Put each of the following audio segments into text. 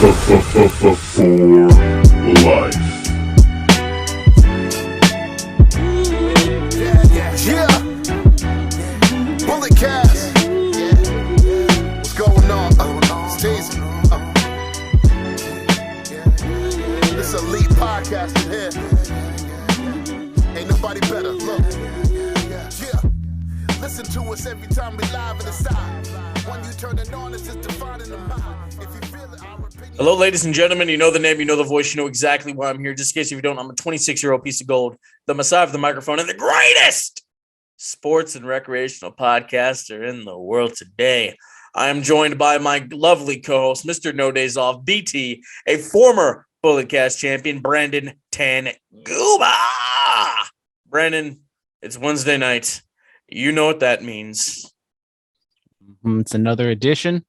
For life. Yeah. Bullet cast. What's going on? Stacy. This elite podcast in here. Ain't nobody better. Look. Yeah. Listen to us every time we live in the side. When you turn it on, it's just defining the mind. If you feel it, our opinion. Hello, ladies and gentlemen. You know the name, you know the voice, you know exactly why I'm here. Just in case if you don't, I'm a 26-year-old piece of gold, the messiah of the microphone, and the greatest sports and recreational podcaster in the world today. I am joined by my lovely co-host, Mr. No Days Off, BT, a former Bullet Cast champion, Brandon Tanguba. Brandon, it's Wednesday night. You know what that means. It's another edition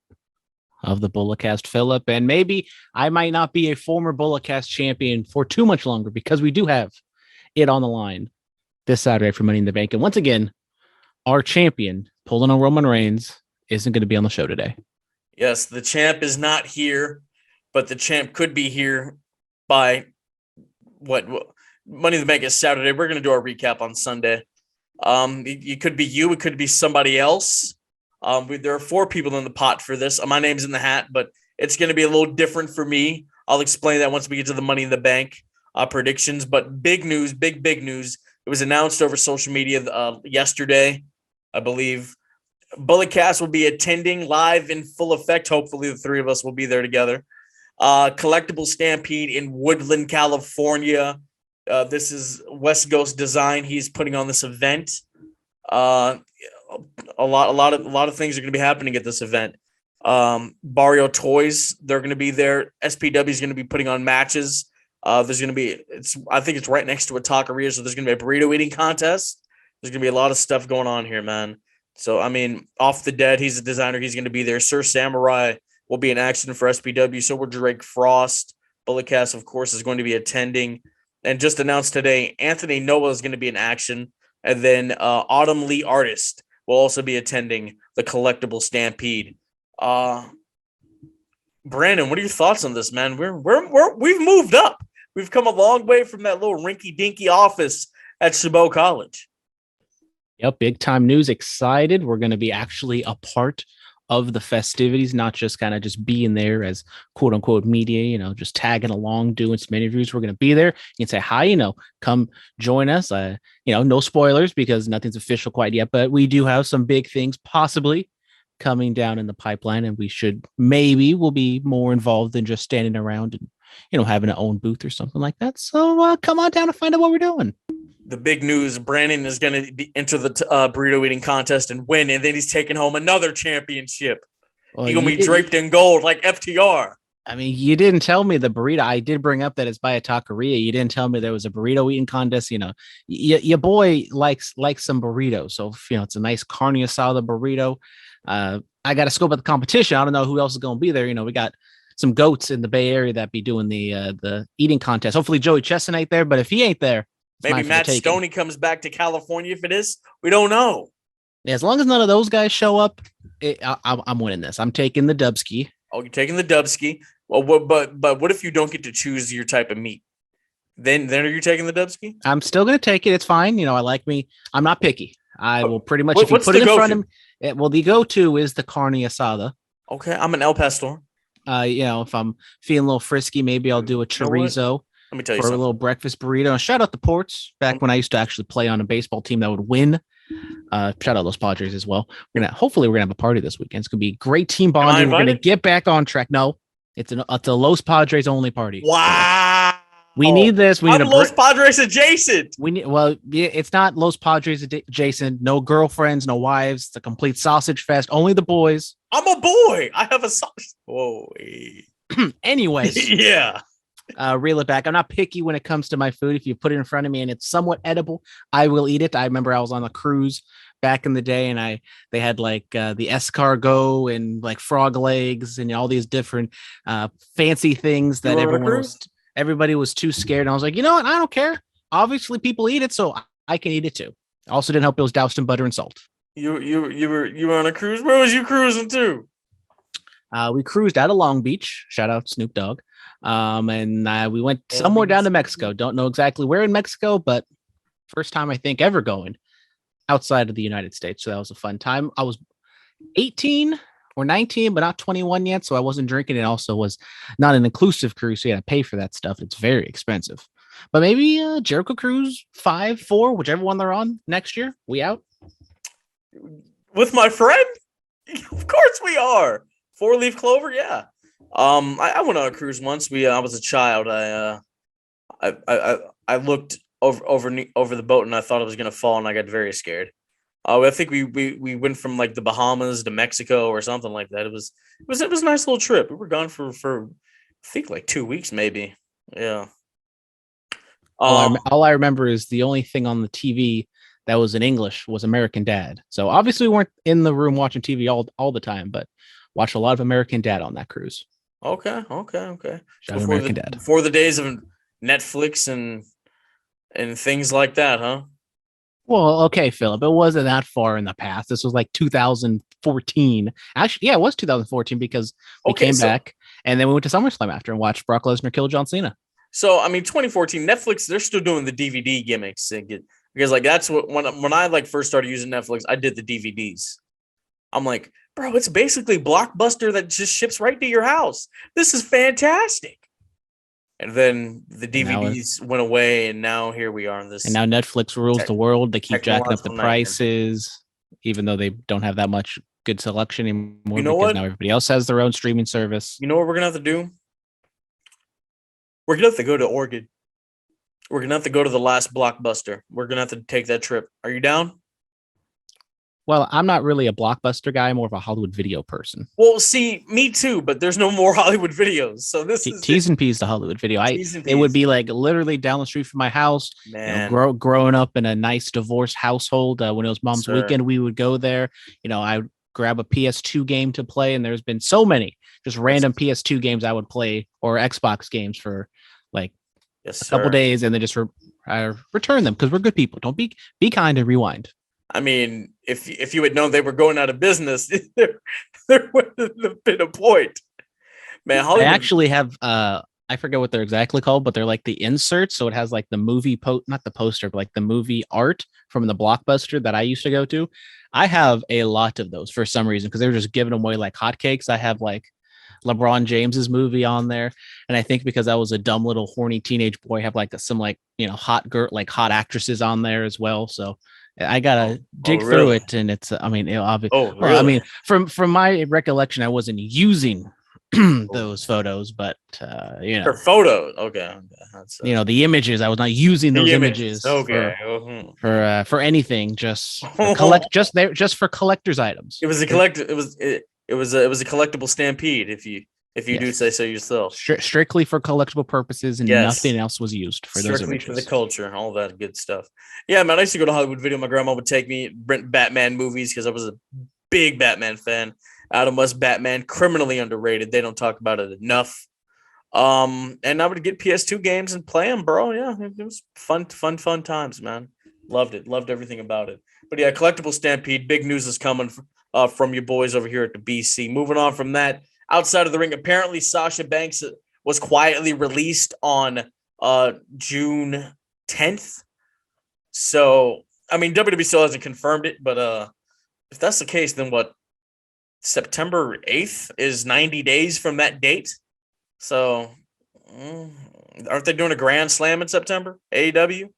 of the Bulletcast Phillip, and maybe I might not be a former Bulletcast champion for too much longer because we do have it on the line this Saturday for Money in the Bank. And once again, our champion, pulling on Roman Reigns, isn't going to be on the show today. Yes, the champ is not here, but the champ could be here by what Money in the Bank is Saturday. We're going to do our recap on Sunday. It could be you. It could be somebody else. There are 4 people in the pot for this. My name's in the hat, but it's going to be a little different for me. I'll explain that once we get to the Money in the Bank predictions. But big news, big news. It was announced over social media yesterday, I believe. Bulletcast will be attending live in full effect. Hopefully the 3 of us will be there together. Collectible Stampede in Woodland, California. This is West Coast Design. He's putting on this event. A lot of things are going to be happening at this event. Barrio Toys, they're going to be there. SPW is going to be putting on matches. There's going to be, I think it's right next to a taqueria, so there's going to be a burrito eating contest. There's going to be a lot of stuff going on here, man. So, I mean, Off the Dead, he's a designer. He's going to be there. Sir Samurai will be in action for SPW. So will Drake Frost. Bulletcast, of course, is going to be attending. And just announced today, Anthony Noah is going to be in action. And then Autumn Lee Artist will also be attending the Collectible Stampede. Brandon, what are your thoughts on this, man? We've moved up. We've come a long way from that little rinky-dinky office at Chabot College. Yep, big time news. Excited. We're going to be actually a part of the festivities, not just kind of just being there as quote unquote media, just tagging along, doing some interviews. We're going to be there. You can say hi, come join us. No spoilers because nothing's official quite yet, but we do have some big things possibly coming down in the pipeline, and we'll be more involved than just standing around and, having an own booth or something like that. So come on down and find out what we're doing. The big news, Brandon is going to enter the burrito eating contest and win, and then he's taking home another championship. Well, he's going to be draped in gold like FTR. I mean, you didn't tell me the burrito. I did bring up that it's by a taqueria. You didn't tell me there was a burrito eating contest. Your boy likes some burritos. So, it's a nice carne asada burrito. I got to scope at the competition. I don't know who else is going to be there. We got some goats in the Bay Area that be doing the eating contest. Hopefully Joey Chestnut ain't there, but if he ain't there, maybe Matt Stoney comes back to California. If it is, we don't know. Yeah, as long as none of those guys show up, I'm winning this. I'm taking the Dubski. Oh, you're taking the Dubski. Well, but what if you don't get to choose your type of meat? Then are you taking the Dubski? I'm still going to take it. It's fine. I like me. I'm not picky. I will pretty much, if you put it in front of me. Well, the go-to is the carne asada. Okay, I'm an El Pastor. If I'm feeling a little frisky, maybe I'll do a chorizo. Let me tell you for something. A little breakfast burrito. Shout out the Ports back when I used to actually play on a baseball team that would win. Shout out those Padres as well. Hopefully we're gonna have a party this weekend. It's gonna be great team bonding. We're gonna get back on track. No, it's a Los Padres only party. Wow. We need this. I'm Los Padres adjacent. It's not Los Padres adjacent. No girlfriends, no wives. It's a complete sausage fest. Only the boys. I'm a boy. I have a sausage. Whoa. Anyways. Yeah. Reel it back. I'm not picky when it comes to my food. If you put it in front of me and it's somewhat edible, I will eat it. I remember I was on a cruise back in the day, and they had like the escargot and like frog legs and all these different fancy things that everybody was too scared. And I was like, you know what? I don't care. Obviously, people eat it, so I can eat it too. Also, didn't help it was doused in butter and salt. You were on a cruise. Where was you cruising to? We cruised out of Long Beach. Shout out Snoop Dogg. And we went somewhere down to Mexico. Don't know exactly where in Mexico, but first time I think ever going outside of the United States. So that was a fun time. I was 18 or 19, but not 21 yet. So I wasn't drinking. It also was not an inclusive cruise. So you had to pay for that stuff. It's very expensive. But maybe Jericho Cruise 5, 4, whichever one they're on next year. We out? With my friend? Of course we are. 4-leaf clover, yeah. I went on a cruise once. I was a child. I looked over the boat and I thought I was gonna fall and I got very scared. I think we went from like the Bahamas to Mexico or something like that. It was a nice little trip. We were gone for I think like 2 weeks maybe. Yeah. All I remember is the only thing on the TV that was in English was American Dad. So obviously we weren't in the room watching TV all the time, but watched a lot of American Dad on that cruise. Okay. Shout out American Dad. Before the days of Netflix and things like that, huh? Well, okay, Philip, it wasn't that far in the past. This was like 2014. Actually, yeah, it was 2014 because we came back and then we went to SummerSlam after and watched Brock Lesnar kill John Cena. So, I mean, 2014, Netflix, they're still doing the DVD gimmicks because like that's what when I like first started using Netflix, I did the DVDs. I'm like, bro, it's basically Blockbuster that just ships right to your house. This is fantastic. And then the DVDs went away, and now here we are in this. And now Netflix rules the world. They keep jacking up the prices, even though they don't have that much good selection anymore. You know what? Now everybody else has their own streaming service. You know what we're gonna have to do? We're gonna have to go to Oregon. We're gonna have to go to the last Blockbuster. We're gonna have to take that trip. Are you down? Well, I'm not really a Blockbuster guy. I'm more of a Hollywood Video person. Well, see, me too, but there's no more Hollywood Videos. So this is T's and P's to Hollywood Video. It would be like literally down the street from my house. Man. You know, growing up in a nice divorced household, when it was mom's weekend, we would go there. You know, I would grab a PS2 game to play, and there's been so many just random PS2 games I would play or Xbox games for like a couple days, and then just return them because we're good people. Don't be kind and rewind. I mean, if you had known they were going out of business, there would have been a point. Man, Hollywood. I actually have I forget what they're exactly called, but they're like the inserts. So it has like the movie not the poster, but like the movie art from the Blockbuster that I used to go to. I have a lot of those for some reason because they were just giving them away like hotcakes. I have like LeBron James's movie on there, and I think because I was a dumb little horny teenage boy, I have like some like hot actresses on there as well. So I gotta dig through it, and it's I mean, obviously. Really? I mean, from my recollection, I wasn't using those photos, but for photos, okay. That's, the images. I was not using those images. Okay, for anything, just for just for collector's items. It was a collector. It was a collectible stampede. If you do say so yourself. Strictly for collectible purposes, and nothing else was used for those images. For the culture, all that good stuff. Yeah, man, I used to go to Hollywood Video. My grandma would take me rent Batman movies because I was a big Batman fan. Adam West Batman, criminally underrated. They don't talk about it enough. And I would get PS2 games and play them, bro. Yeah, it was fun times, man. Loved it. Loved everything about it. But yeah, collectible stampede. Big news is coming from your boys over here at the BC. Moving on from that. Outside of the ring, apparently Sasha Banks was quietly released on June 10th. So, I mean, WWE still hasn't confirmed it, but if that's the case, then what? September 8th is 90 days from that date. So, aren't they doing a Grand Slam in September? AEW?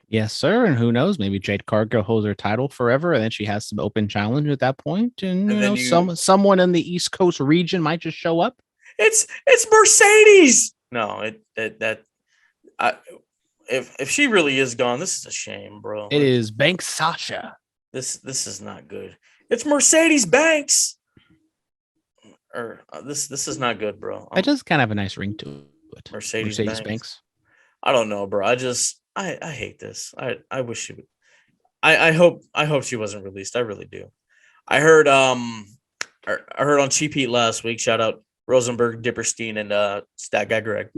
Yes, sir. And who knows? Maybe Jade Cargill holds her title forever, and then she has some open challenge at that point. And someone in the East Coast region might just show up. It's Mercedes. No, if she really is gone, this is a shame, bro. It is Banks Sasha. This is not good. It's Mercedes Banks. This is not good, bro. It does kind of have a nice ring to it. Mercedes Banks. I don't know, bro. I hate this. I wish she would. I hope she wasn't released. I really do. I heard on Cheap Heat last week. Shout out Rosenberg, Dipperstein, and Stat Guy Greg.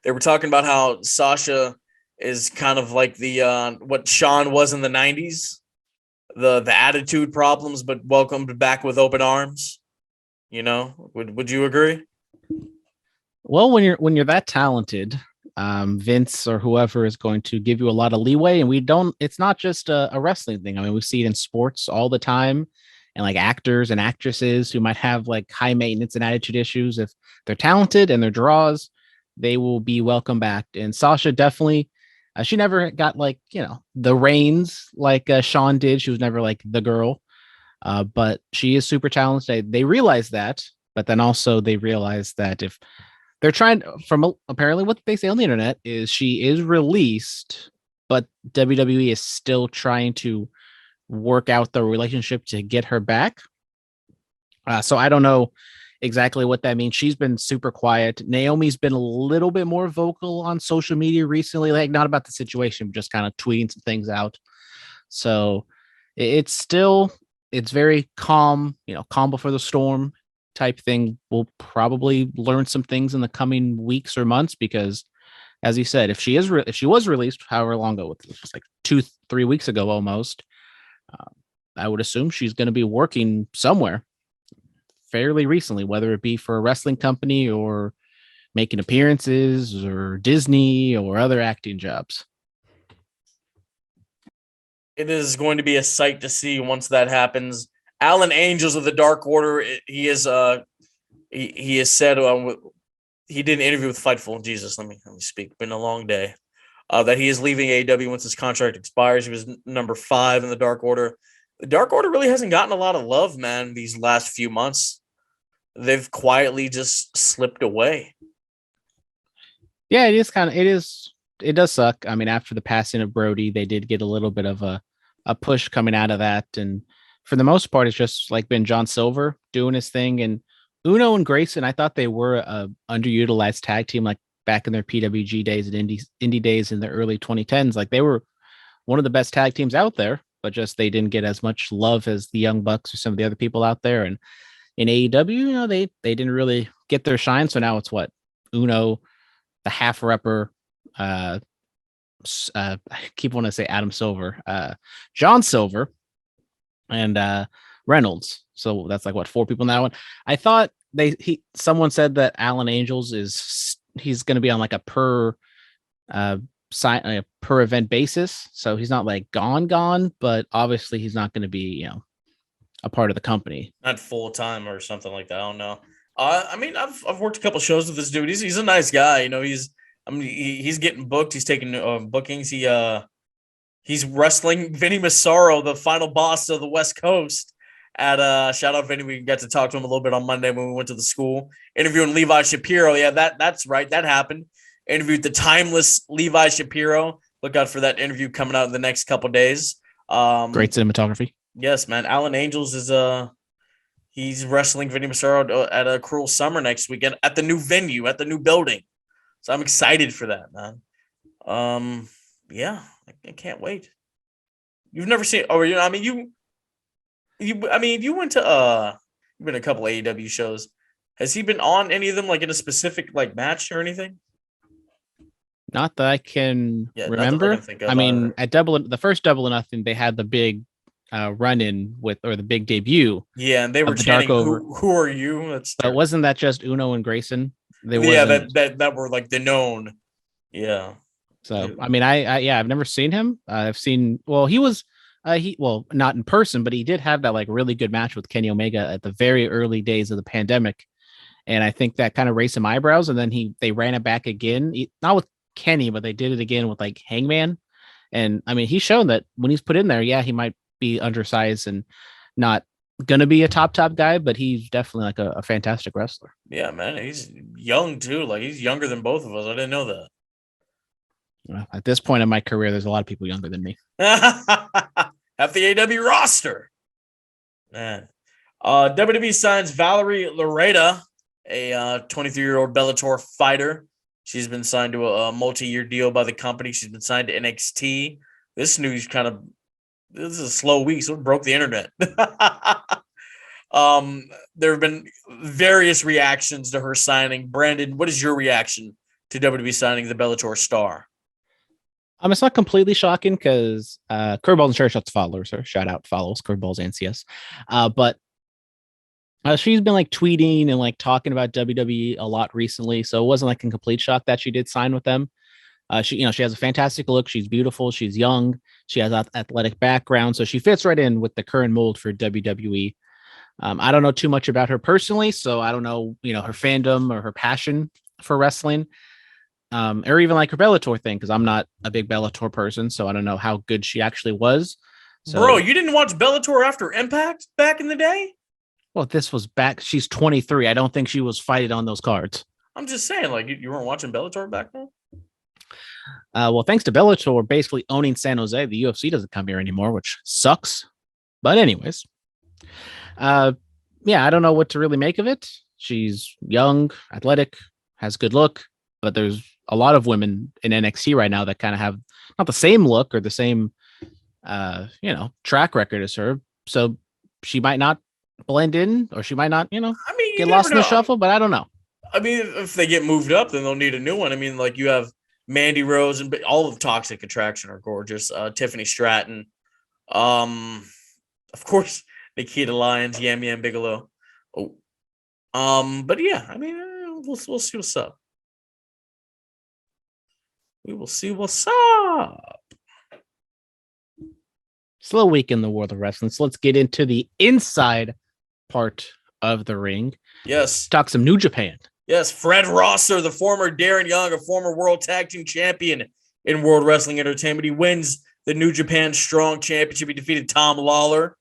They were talking about how Sasha is kind of like the what Shawn was in the 90s, the attitude problems, but welcomed back with open arms. You know, would you agree? Well, when you're that talented, Vince or whoever is going to give you a lot of leeway, and we don't. It's not just a wrestling thing. I mean, we see it in sports all the time, and like actors and actresses who might have like high maintenance and attitude issues. If they're talented and they're draws, they will be welcome back. And Sasha definitely. She never got like the reins like Sean did. She was never like the girl, but she is super talented. They realize that, but then also they realize that if they're trying from apparently what they say on the internet is she is released, but WWE is still trying to work out the relationship to get her back. So I don't know exactly what that means. She's been super quiet. Naomi's been a little bit more vocal on social media recently, like not about the situation, but just kind of tweeting some things out. So it's very calm, calm before the storm type thing. We'll probably learn some things in the coming weeks or months because, as you said, if she was released, however long ago, it was like 2-3 weeks ago almost, I would assume she's going to be working somewhere fairly recently, whether it be for a wrestling company or making appearances or Disney or other acting jobs. It is going to be a sight to see once that happens. Alan Angels of the Dark Order, he has said he did an interview with Fightful. Jesus, let me speak. Been a long day. That he is leaving AEW once his contract expires. He was number 5 in the Dark Order. The Dark Order really hasn't gotten a lot of love, man, these last few months. They've quietly just slipped away. Yeah, it does suck. I mean, after the passing of Brody, they did get a little bit of a push coming out of that. And for the most part, it's just like been John Silver doing his thing. And Uno and Grayson, I thought they were a underutilized tag team, like back in their PWG days and indie days in the early 2010s. Like they were one of the best tag teams out there, but just they didn't get as much love as the Young Bucks or some of the other people out there. And in AEW, they didn't really get their shine. So now it's what? Uno, the half repper, I keep wanting to say Adam Silver, John Silver, and Reynolds. So that's like what, 4 people now. And I thought someone said that Alan Angels he's going to be on like a per event basis. So he's not like gone, but obviously he's not going to be, a part of the company. Not full time or something like that. I don't know. I mean, I've worked a couple shows with this dude. He's a nice guy. He's getting booked. He's taking bookings. He's wrestling Vinny Massaro, the final boss of the West Coast. At shout out Vinny. We got to talk to him a little bit on Monday when we went to the school. Interviewing Levi Shapiro. Yeah, that's right. That happened. Interviewed the timeless Levi Shapiro. Look out for that interview coming out in the next couple days. Great cinematography. Yes, man. Alan Angels is he's wrestling Vinny Massaro at a Cruel Summer next weekend at the new venue, at the new building. So I'm excited for that, man. Yeah, I can't wait. You've never seen? Oh, you went to you've been to a couple AEW shows. Has he been on any of them, like in a specific like match or anything? Not that I can remember. At the first Double or Nothing, they had the big run-in or the big debut. Yeah, and they were chanting, who are you? But wasn't that just Uno and Grayson? That were like the known. Yeah. So I mean, I've never seen him. I've seen. Well, he was. Not in person, but he did have that like really good match with Kenny Omega at the very early days of the pandemic, and I think that kind of raised some eyebrows. And then they ran it back again, not with Kenny, but they did it again with like Hangman. And I mean, he's shown that when he's put in there, yeah, he might be undersized and not gonna be a top guy, but he's definitely like a fantastic wrestler. Yeah, man, he's young too. Like he's younger than both of us. I didn't know that. Well, at this point in my career, there's a lot of people younger than me. Half the AW roster. Man. WWE signs Valerie Loreta, a 23-year-old Bellator fighter. She's been signed to a multi-year deal by the company. She's been signed to NXT. This news this is a slow week, so it broke the internet. There have been various reactions to her signing. Brandon, what is your reaction to WWE signing the Bellator star? It's not completely shocking because Curveballs and Chair Shots followers, or shout out follows Curveballs and CS. But She's been like tweeting and like talking about WWE a lot recently, so it wasn't like a complete shock that she did sign with them. She has a fantastic look. She's beautiful. She's young. She has an athletic background, so she fits right in with the current mold for WWE. I don't know too much about her personally, so I don't know, her fandom or her passion for wrestling, or even like her Bellator thing, because I'm not a big Bellator person, so I don't know how good she actually was. Bro, So, you didn't watch Bellator after Impact back in the day? well, this was back. She's 23. I don't think she was fighting on those cards. I'm just saying, like, you weren't watching Bellator back then? Well, thanks to Bellator basically owning San Jose, the UFC doesn't come here anymore, which sucks. But anyways, uh, yeah, I don't know what to really make of it. She's young, athletic, has good look, but there's a lot of women in NXT right now that kind of have not the same look or the same, track record as her. So she might not blend in, or she might not, I mean, get lost in the shuffle. But I don't know. I mean, if they get moved up, then they'll need a new one. I mean, like you have Mandy Rose and all of Toxic Attraction are gorgeous. Tiffany Stratton, of course, Nikita Lyons, Yam Yam Bigelow. Oh, but yeah, I mean, we'll see what's up. We will see what's up. Slow week in the world of wrestling. So let's get into the inside part of the ring. Yes. Talk some New Japan. Yes, Fred Rosser, the former Darren Young, a former World Tag Team Champion in World Wrestling Entertainment. He wins the New Japan Strong Championship. He defeated Tom Lawler.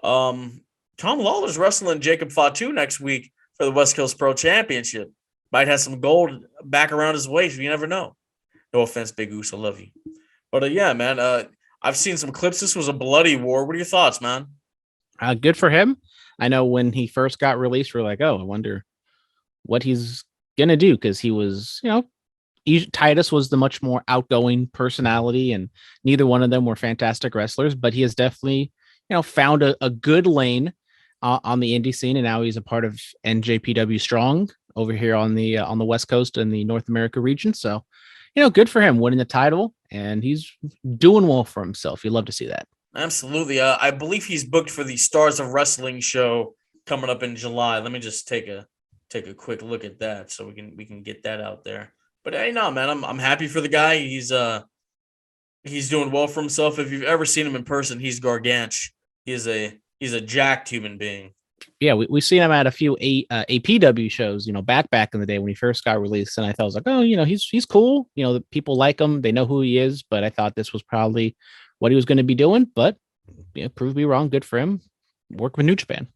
Tom Lawler's wrestling Jacob Fatu next week for the West Coast Pro Championship. Might have some gold back around his waist. You never know. No offense, Big Goose. I love you. But yeah, man, I've seen some clips. This was a bloody war. What are your thoughts, man? Good for him. I know when he first got released, we're like, oh, I wonder what he's gonna do, because he was, Titus was the much more outgoing personality, and neither one of them were fantastic wrestlers, but he has definitely, found a good lane on the indie scene, and now he's a part of NJPW Strong over here on the West Coast and the North America region. So, good for him winning the title, and he's doing well for himself. You love to see that. Absolutely. I believe he's booked for the Stars of Wrestling show coming up in July. Let me just take a quick look at that so we can get that out there. But hey, no, man, I'm happy for the guy. He's doing well for himself. If you've ever seen him in person, he's gargantuan. He's a jacked human being. Yeah, we've seen him at a few APW shows, back in the day when he first got released, and I thought, I was like, oh, he's cool. The people like him, they know who he is, but I thought this was probably what he was going to be doing. But proved me wrong. Good for him. Work with New Japan.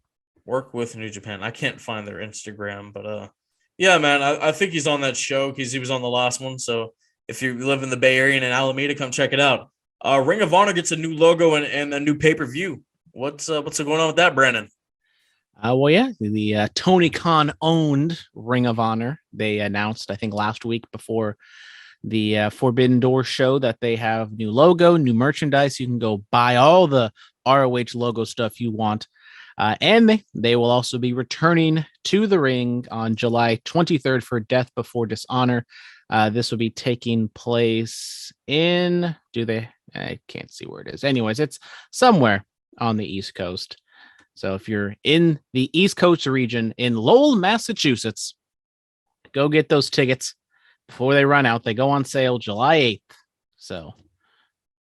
I can't find their Instagram, but yeah, man, I think he's on that show because he was on the last one. So if you live in the Bay Area and in Alameda, come check it out. Ring of Honor gets a new logo and a new pay-per-view. What's going on with that, Brandon? Well, yeah, the Tony Khan owned Ring of Honor. They announced, I think, last week before the Forbidden Door show that they have new logo, new merchandise. You can go buy all the ROH logo stuff you want. And they will also be returning to the ring on July 23rd for Death Before Dishonor. This will be taking place in, I can't see where it is. Anyways, it's somewhere on the East Coast. So if you're in the East Coast region in Lowell, Massachusetts, go get those tickets before they run out. They go on sale July 8th. So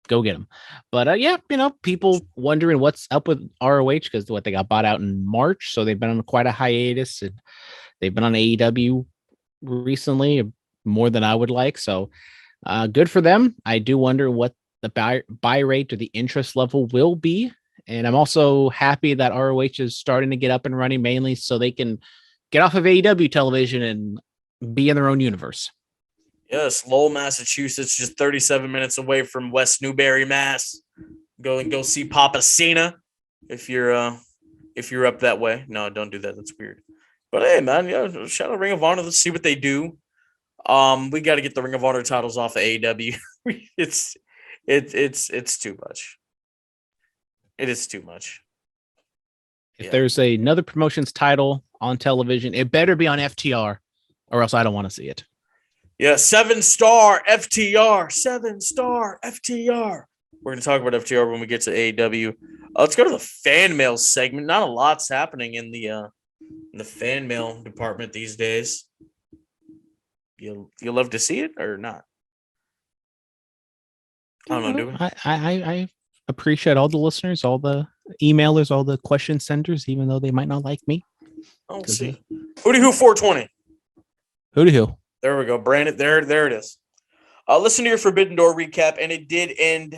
go get them. But yeah, people wondering what's up with ROH because they got bought out in March. So they've been on quite a hiatus, and they've been on AEW recently, more than I would like. So good for them. I do wonder what the buy rate or the interest level will be. And I'm also happy that ROH is starting to get up and running, mainly so they can get off of AEW television and be in their own universe. Yes, Lowell, Massachusetts, just 37 minutes away from West Newbury, Mass. Go see Papa Cena if you're up that way. No, don't do that. That's weird. But hey, man, yeah, shout out Ring of Honor. Let's see what they do. We got to get the Ring of Honor titles off of AEW. It's too much. It is too much. If there's another promotion's title on television, it better be on FTR, or else I don't want to see it. Yeah, 7-star FTR. 7-star FTR. We're going to talk about FTR when we get to AEW. Let's go to the fan mail segment. Not a lot's happening in the fan mail department these days. You love to see it or not? I don't know. Do we? I appreciate all the listeners, all the emailers, all the question senders, even though they might not like me. I'll see. Who 420. Who? There we go, Brandon. There it is. Listen to your Forbidden Door recap, and it did end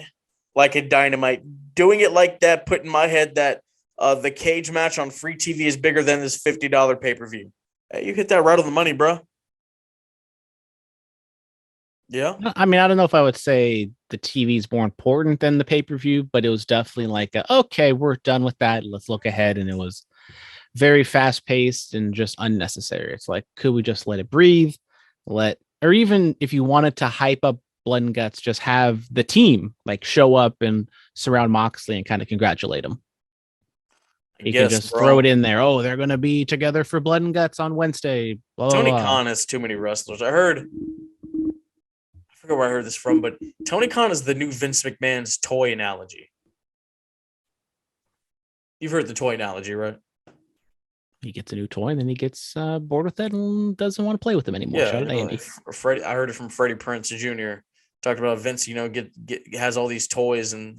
like a dynamite. Doing it like that put in my head that the cage match on free TV is bigger than this $50 pay-per-view. Hey, you hit that right on the money, bro. Yeah. I mean, I don't know if I would say the TV is more important than the pay-per-view, but it was definitely like, okay, we're done with that. Let's look ahead. And it was very fast-paced and just unnecessary. It's like, could we just let it breathe? Or even if you wanted to hype up Blood and Guts, just have the team like show up and surround Moxley and kind of congratulate him. You can just throw it in there. Oh, they're going to be together for Blood and Guts on Wednesday. Blah, Tony blah. Khan has too many wrestlers. I forget where I heard this from, but Tony Khan is the new Vince McMahon's toy analogy. You've heard the toy analogy, right? He gets a new toy and then he gets bored with it and doesn't want to play with them anymore. Yeah, I heard it from Freddie Prinze Jr. Talked about Vince, has all these toys and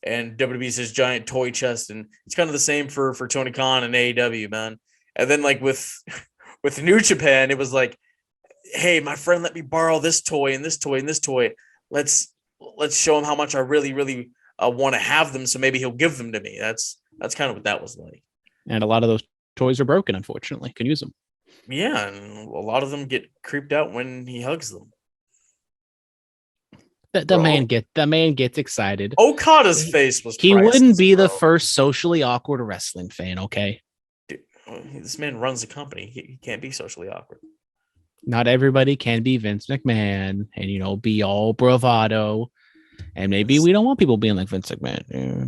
WWE's his giant toy chest, and it's kind of the same for Tony Khan and AEW, man. And then like with New Japan, it was like, hey, my friend, let me borrow this toy and this toy and this toy. Let's show him how much I really, really want to have them. So maybe he'll give them to me. That's kind of what that was like. And a lot of those toys are broken, unfortunately. Can use them. Yeah, and a lot of them get creeped out when he hugs them. The man gets excited. Okada's face was. He wouldn't be the first socially awkward wrestling fan. Okay, dude, this man runs a company. He can't be socially awkward. Not everybody can be Vince McMahon and be all bravado. And maybe we don't want people being like Vince McMahon.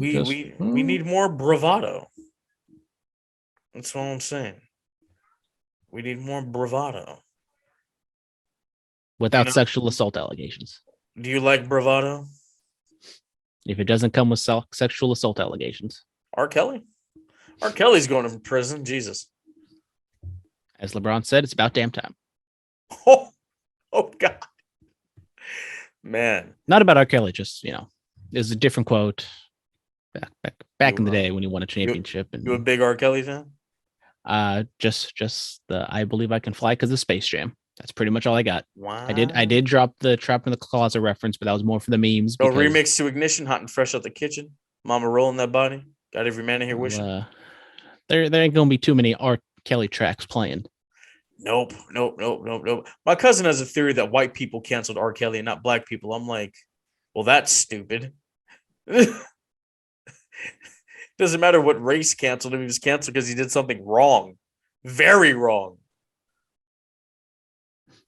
We need more bravado. That's all I'm saying. We need more bravado. Without sexual assault allegations. Do you like bravado? If it doesn't come with sexual assault allegations. R. Kelly's going to prison. Jesus. As LeBron said, it's about damn time. Oh God. Man. Not about R. Kelly, just, there's a different quote back in the day when he won a championship. You a big R. Kelly fan? Just the I Believe I Can Fly because of Space Jam. That's pretty much all I got. Wow. I did drop the Trap in the Closet reference, but that was more for the memes. No remix to Ignition, Hot and Fresh Out the Kitchen. Mama rolling that body. Got every man in here wishing. There ain't gonna be too many R. Kelly tracks playing. Nope. My cousin has a theory that white people canceled R. Kelly and not black people. I'm like, well, that's stupid. Doesn't matter what race canceled him. He was canceled because he did something wrong. Very wrong.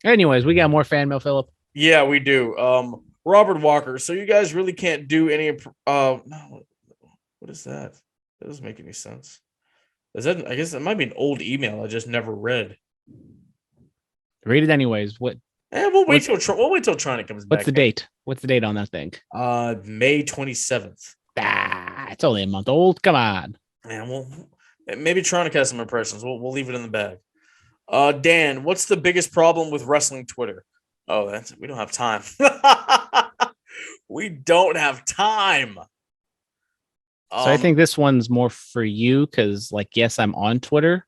Anyways, we got more fan mail, Phillip. Yeah, we do. Robert Walker. So you guys really can't do any no. What is that? That doesn't make any sense. Is that? I guess it might be an old email I just never read. Read it anyways. What? We'll wait till Tronic comes back. What's the date? What's the date on that thing? May 27th. It's only a month old. Come on. Yeah, maybe Tronic has some impressions. We'll leave it in the bag. Dan, what's the biggest problem with wrestling Twitter? Oh, we don't have time. We don't have time. So I think this one's more for you because, yes, I'm on Twitter,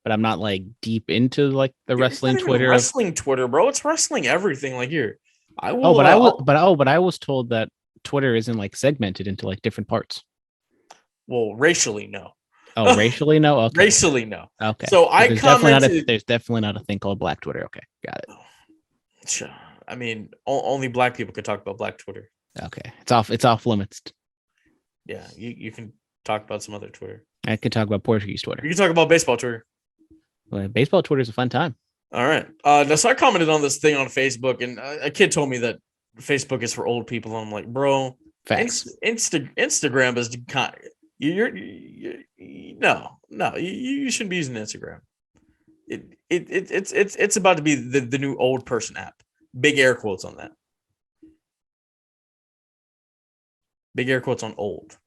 but I'm not deep into the wrestling Twitter. Wrestling Twitter, bro. It's wrestling everything. I will. But I was told that Twitter isn't segmented into different parts. Well, racially, no. Oh, racially, no. Okay. Racially, no. Okay. So I commented. There's definitely not a thing called Black Twitter. Okay, got it. I mean, only Black people could talk about Black Twitter. Okay, it's off limits. Yeah, you can talk about some other Twitter. I can talk about Portuguese Twitter. You can talk about baseball Twitter. Well, baseball Twitter is a fun time. All right. So I commented on this thing on Facebook, and a kid told me that Facebook is for old people. And I'm like, bro, facts. Instagram is kind. You shouldn't be using Instagram. It's about to be the new old person app. Big air quotes on that. Big air quotes on old.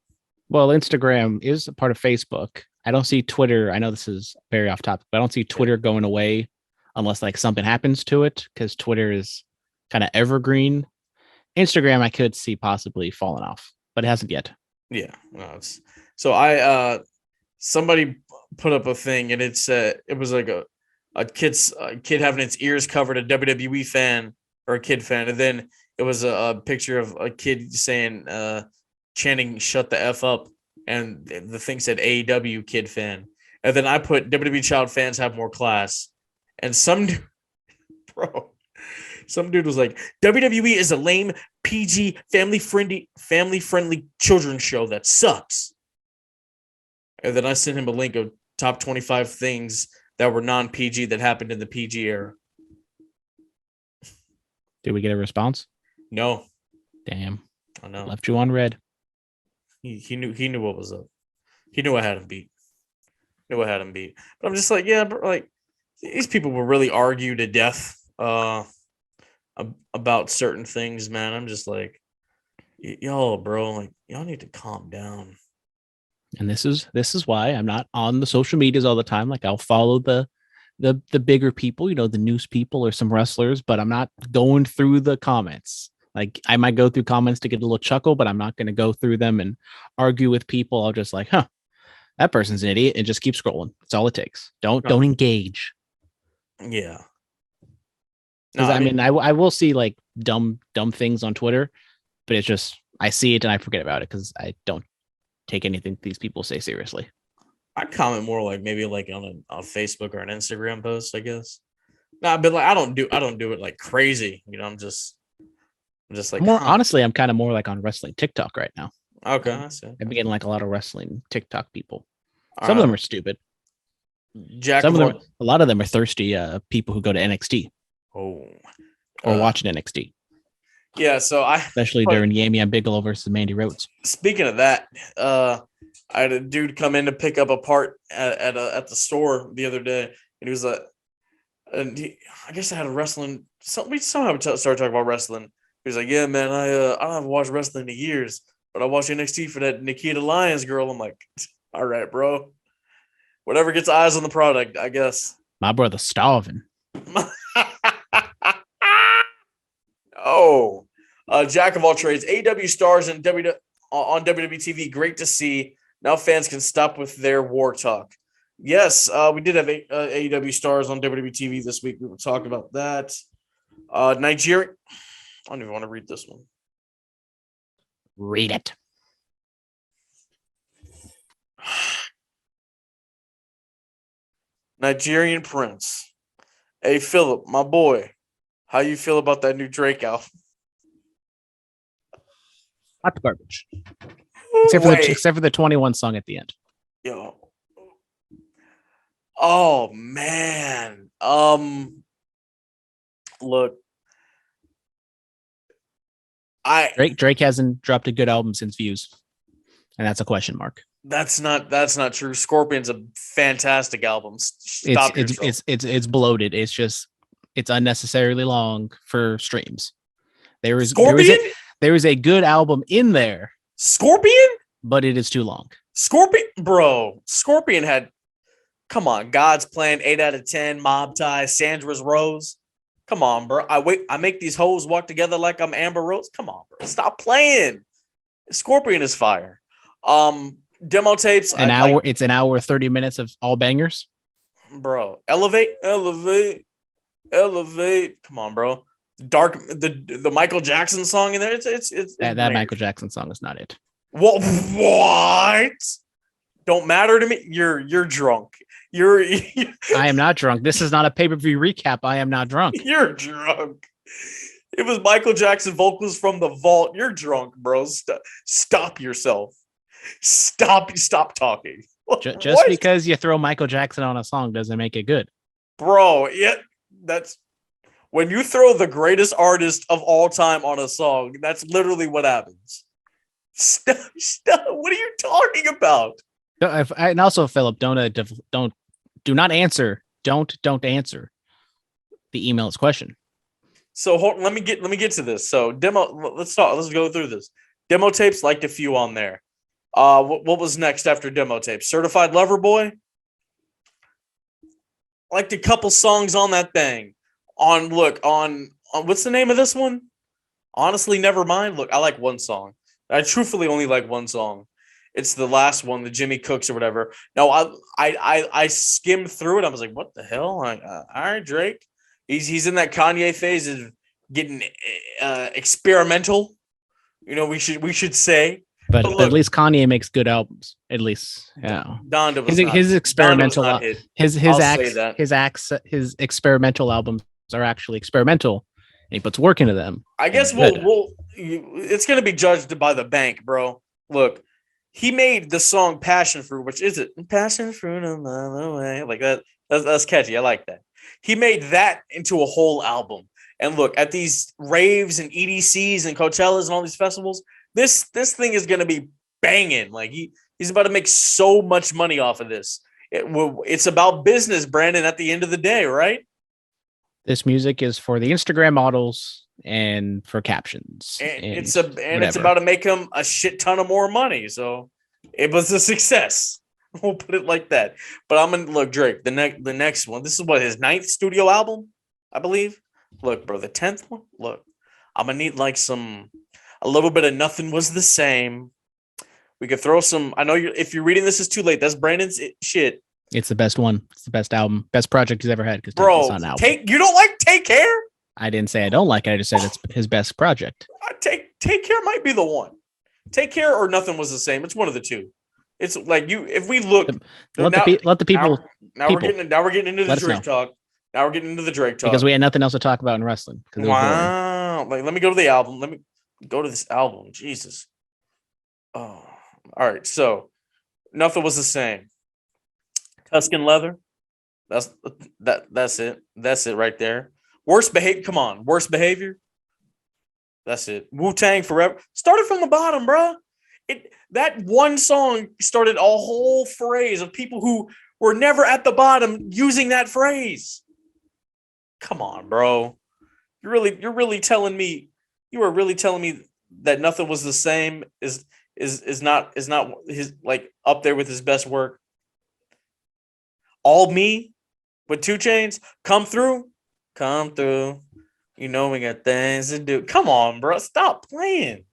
Well, Instagram is a part of Facebook. I don't see Twitter. I know this is very off topic, but I don't see Twitter going away unless like something happens to it, because Twitter is kind of evergreen. Instagram, I could see possibly falling off, but it hasn't yet. Yeah, no, it's so I somebody put up a thing and it was like a kid having its ears covered, a WWE fan or a kid fan, and then it was a picture of a kid saying chanting "shut the F up," and the thing said AEW kid fan, and then I put WWE child fans have more class, and some dude was like, WWE is a lame PG family friendly children's show that sucks. And then I sent him a link of top 25 things that were non-PG that happened in the PG era. Did we get a response? No. Damn. I know. Left you on red. He knew what was up. He knew I had him beat. But I'm just like, yeah, bro, like these people will really argue to death about certain things, man. I'm just like, y'all, bro, like y'all need to calm down. And this is why I'm not on the social medias all the time. Like I'll follow the bigger people, you know, the news people or some wrestlers, but I'm not going through the comments. Like I might go through comments to get a little chuckle, but I'm not going to go through them and argue with people. I'll just like, that person's an idiot, and just keep scrolling. That's all it takes. Don't engage. Yeah. Because I mean, I will see like dumb things on Twitter, but it's just I see it and I forget about it because I don't take anything these people say seriously. I comment more like maybe like on a Facebook or an Instagram post, I guess. Nah, but like I don't do it like crazy. You know, I'm just like honestly, I'm kind of more like on wrestling TikTok right now. Okay, I see. I've been getting like a lot of wrestling TikTok people. Some of them are stupid. A lot of them are thirsty people who go to NXT. Oh. Or watching NXT. Yeah, so especially during Yami and Bigelow versus Mandy Rhodes. Speaking of that, I had a dude come in to pick up a part at the store the other day, and he was like, I guess I had a wrestling. We somehow started talking about wrestling. He was like, "Yeah, man, I haven't watched wrestling in years, but I watched NXT for that Nikita Lyons girl." I'm like, "All right, bro, whatever gets eyes on the product, I guess." My brother's starving. Oh, jack of all trades, AEW stars and on WWE TV. Great to see. Now fans can stop with their war talk. Yes, we did have AEW stars on WWE TV this week. We were talking about that. Nigeria. I don't even want to read this one. Read it. Nigerian Prince. Hey, Phillip, my boy. How you feel about that new Drake album? Hot garbage. Except for the 21 song at the end. Yo. Oh man. Look. Drake hasn't dropped a good album since Views. And that's a question mark. That's not true. Scorpion's a fantastic album. It's bloated. It's just it's unnecessarily long for streams. There is a good album in there. Scorpion? But it is too long. Scorpion had, come on, God's Plan, 8 out of 10, Mob Tie, Sandra's Rose. Come on, bro. I make these hoes walk together like I'm Amber Rose. Come on, bro. Stop playing. Scorpion is fire. Demo tapes. It's an hour 30 minutes of all bangers. Bro, elevate. Come on, bro. The Michael Jackson song in there. It's that Michael Jackson song is not it. What? Don't matter to me. You're drunk. I am not drunk. This is not a pay-per-view recap. I am not drunk. You're drunk. It was Michael Jackson vocals from the vault. You're drunk, bro. Stop yourself. Stop talking. Just because you throw Michael Jackson on a song doesn't make it good. Bro, yeah, that's when you throw the greatest artist of all time on a song, that's literally what happens. Stop. What are you talking about? And also, Phillip, do not answer. Don't answer the email's question. So let me get to this. So demo. Let's go through this. Demo tapes, liked a few on there. What was next after demo tapes? Certified Lover Boy. Liked a couple songs on that thing. On what's the name of this one? Honestly, never mind. Look, I like one song. I truthfully only like one song. It's the last one, the Jimmy Cooks or whatever. No, I skimmed through it. I was like, what the hell? Like, all right, Drake. He's in that Kanye phase of getting experimental. You know, we should say. But look, at least Kanye makes good albums. At least, yeah. Donda was His experimental Donda was not hit. his experimental albums are actually experimental. And he puts work into them. I guess it's going to be judged by the bank, bro. Look, he made the song Passion Fruit, which is it? Passion Fruit on the way. Like that. That's catchy. I like that. He made that into a whole album. And look, at these raves and EDCs and Coachellas and all these festivals, this thing is going to be banging. Like he's about to make so much money off of this. It's about business, Brandon, at the end of the day, right? This music is for the Instagram models and for captions. And it's about to make him a shit ton of more money. So it was a success. We'll put it like that. But I'm gonna look, Drake, the next one. This is what, his 9th studio album, I believe. Look, bro, the 10th one. Look, I'm gonna need like a little bit of Nothing Was the Same. We could throw some. I know if you're reading This Is Too Late, that's Brandon's shit. It's the best one. It's the best album, best project he's ever had. Because bro, you don't like Take Care? I didn't say I don't like it. I just said it's his best project. Take Care might be the one. Take Care or Nothing Was the Same. It's one of the two. It's like if we look. Let the people. Now we're getting into the Drake talk. Now we're getting into the Drake talk because we had nothing else to talk about in wrestling. Wow! Like, let me go to the album. Let me go to this album. Jesus. Oh, all right. So, Nothing Was the Same. Tuscan Leather. That's it. That's it right there. Worst behavior. Come on, Worst Behavior. That's it. Wu-Tang Forever. Started from the bottom, bro. That one song started a whole phrase of people who were never at the bottom using that phrase. Come on, bro. You are really telling me that Nothing Was the Same is not his, like, up there with his best work. All Me with 2 Chainz, Come Through. You know we got things to do. Come on, bro. Stop playing.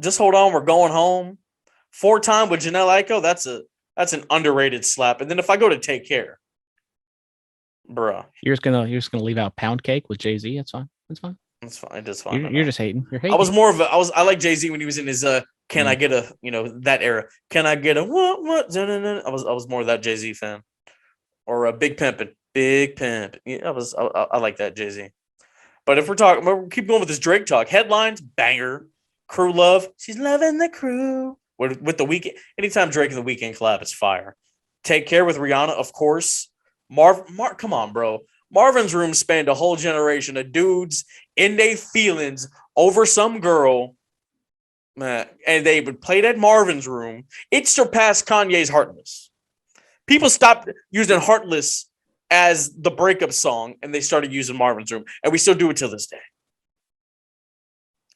Just Hold On, We're Going Home. 4 Time with Janelle Aiko. That's an underrated slap. And then if I go to Take Care, bro. You're just gonna leave out Pound Cake with Jay-Z. That's fine. That's fine. That's fine. It is fine. You're just hating. You're hating. I like Jay-Z when he was in his Can I Get a, that era. Can I get a what? I was more of that Jay-Z fan. Or a Big Pimpin'. Big Pimp. Yeah, I like that Jay-Z. But if we're keep going with this Drake talk. Headlines, banger. Crew Love. She's loving the crew. With the Weeknd. Anytime Drake and the Weeknd collab, it's fire. Take Care with Rihanna, of course. Come on, bro. Marvin's Room spanned a whole generation of dudes in their feelings over some girl. Man, and they would play that Marvin's Room. It surpassed Kanye's Heartless. People stopped using Heartless as the breakup song, and they started using Marvin's Room. And we still do it till this day.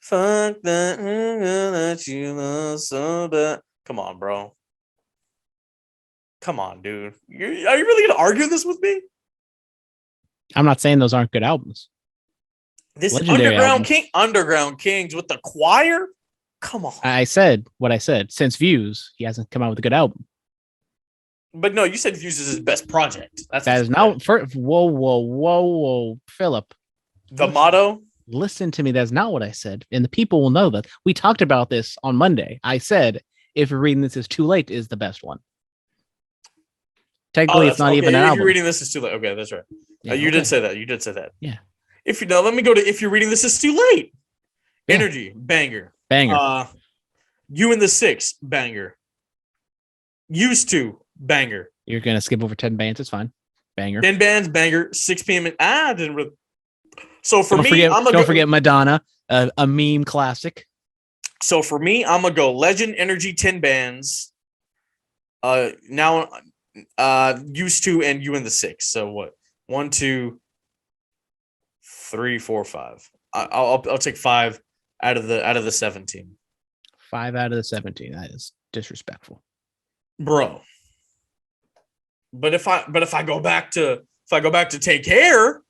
Fuck that you love so bad. Come on, bro. Come on, dude. Are you really going to argue this with me? I'm not saying those aren't good albums. This Underground Kings with the choir? Come on. I said what I said. Since Views, he hasn't come out with a good album. But no, you said Views is his best project. That is not. Whoa, Phillip. The motto? Listen to me. That's not what I said. And the people will know that. We talked about this on Monday. I said, if you're reading This Is Too Late is the best one. Technically, it's not even an album. If you're reading This Is Too Late. Okay, that's right. Yeah, you did say that. You did say that. Yeah. Let me go to If You're Reading This Is Too Late. Yeah. Energy, banger. You and the Six, banger. Used To, banger. You're going to skip over 10 bands. It's fine. Banger. 10 bands, banger. 6 p.m. Didn't really. So don't forget Madonna, a meme classic. So for me, I'm gonna go Legend, Energy, 10 bands. Now, Used To, and You and the Six. So what? 1, 2, 3, 4, 5. I'll take 5 out of the 17. 5 out of the 17. That is disrespectful. Bro. But if I go back to take care,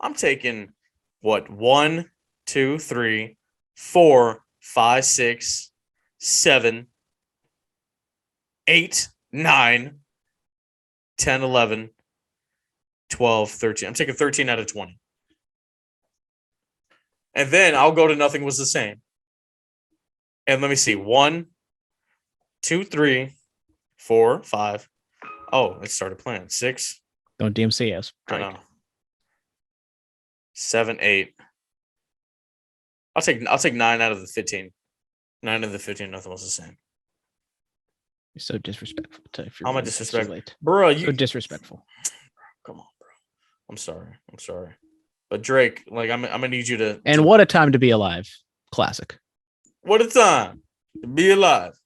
I'm taking what 1, 2, 3, 4, 5, 6, 7, 8, 9, 10, 11, 12, 13. I'm taking 13 out of 20. And then I'll go to nothing was the same. And let me see. 1, 2, 3, 4, 5. Oh, it started playing. 6. Don't DMC us. I know. 7, 8. I'll take 9 out of the 15. 9 out of the 15, nothing was the same. You're so disrespectful. I'm a disrespectful. Bro, you so disrespectful. Come on, bro. I'm sorry. But Drake, like I'm gonna need you to. And what a time to be alive. Classic. What a time to be alive.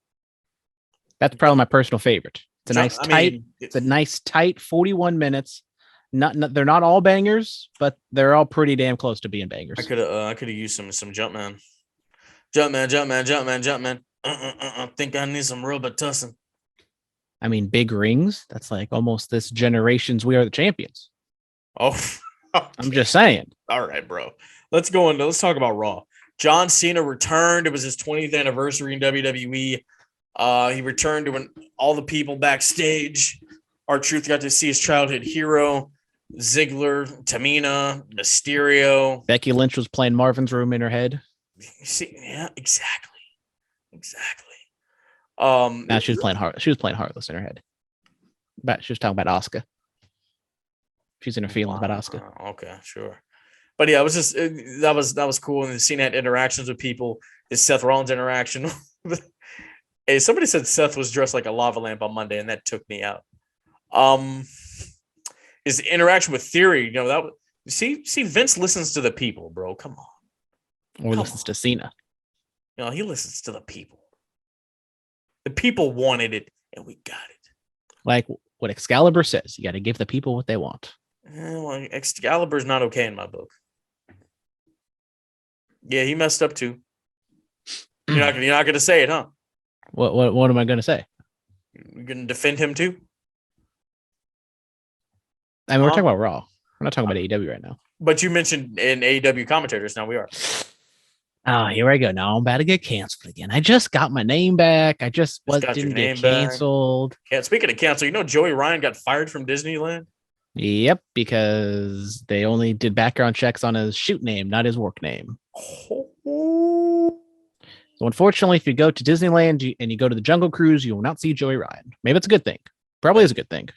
That's probably my personal favorite. It's a nice tight 41 minutes. Not they're not all bangers, but they're all pretty damn close to being bangers. I could have used some Jumpman. Jumpman. Think I need some Robitussin. I mean, big rings. That's like almost this generation's We Are the Champions. Oh, okay. I'm just saying. All right, bro. Let's talk about Raw. John Cena returned. It was his 20th anniversary in WWE. He returned to all the people backstage. R-Truth got to see his childhood hero, Ziggler, Tamina, Mysterio. Becky Lynch was playing Marvin's Room in her head. See, yeah, exactly. Now she was playing Heartless in her head. But she was talking about Asuka. She's in her feelings about Asuka. Okay, sure. But yeah, it was just that was cool. And Cena had interactions with people. His Seth Rollins interaction. Hey, somebody said Seth was dressed like a lava lamp on Monday, and that took me out. His interaction with Theory, that see Vince listens to the people, bro. Come on. Or listens to Cena. He listens to the people. The people wanted it, and we got it. Like what Excalibur says, you got to give the people what they want. Well, Excalibur's not okay in my book. Yeah, he messed up too. You're not gonna say it, huh? What am I gonna say? You're gonna defend him too? I mean, we're talking about Raw. We're not talking about AEW right now. But you mentioned in AEW commentators. Now we are. Oh, here I go. Now I'm about to get canceled again. I just got my name back. I didn't get canceled. Yeah, speaking of cancel, Joey Ryan got fired from Disneyland? Yep, because they only did background checks on his shoot name, not his work name. Oh. So unfortunately, if you go to Disneyland and you go to the Jungle Cruise, you will not see Joey Ryan. Maybe it's a good thing. Probably is a good thing.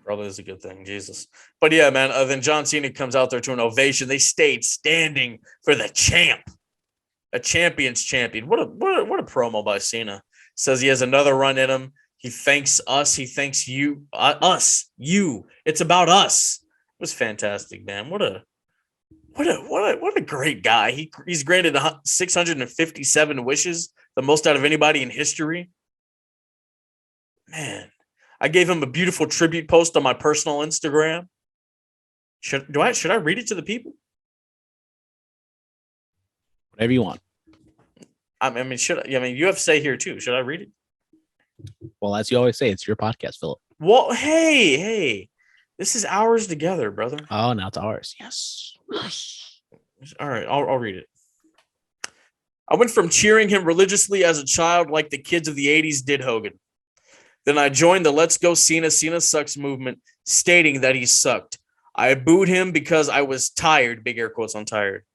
Probably is a good thing, Jesus. But yeah, man, then John Cena comes out there to an ovation. They stayed standing for the champ. A champion's champion. What a promo by Cena. Says he has another run in him. He thanks us. He thanks you. Us. You. It's about us. It was fantastic, man. What a great guy. He's granted 657 wishes, the most out of anybody in history. Man, I gave him a beautiful tribute post on my personal Instagram. Should I read it to the people? Whatever you want. You have to say here too. Should I read it? Well, as you always say, it's your podcast, Phillip. Well, hey, this is ours together, brother. Oh, now it's ours. Yes. All right, I'll read it. I went from cheering him religiously as a child like the kids of the 80s did Hogan. Then I joined the Let's Go Cena Sucks movement, stating that he sucked. I booed him because I was tired, big air quotes on tired,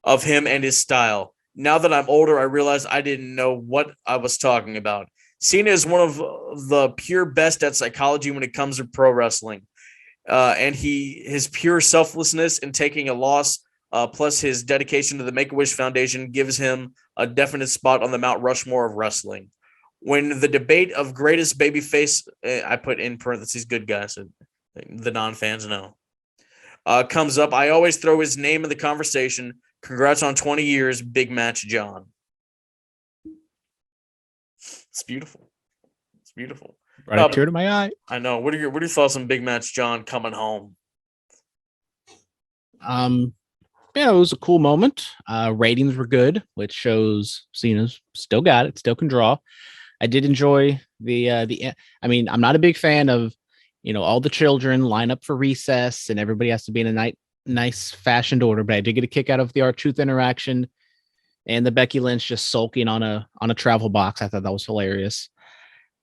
of him and his style. Now that I'm older, I realize I didn't know what I was talking about. Cena is one of the pure best at psychology when it comes to pro wrestling. And his pure selflessness in taking a loss, plus his dedication to the Make-A-Wish Foundation, gives him a definite spot on the Mount Rushmore of wrestling. When the debate of greatest babyface, I put in parentheses, good guy, so the non-fans know, comes up, I always throw his name in the conversation. Congrats on 20 years, Big Match John. It's beautiful. It's beautiful. Right, a tear to my eye. I know. What are your thoughts on Big Match John coming home? it was a cool moment. Ratings were good, which shows Cena's still got it, still can draw. I did enjoy I mean, I'm not a big fan of, all the children line up for recess and everybody has to be in a nice fashioned order, but I did get a kick out of the R-Truth interaction and the Becky Lynch just sulking on a travel box. I thought that was hilarious.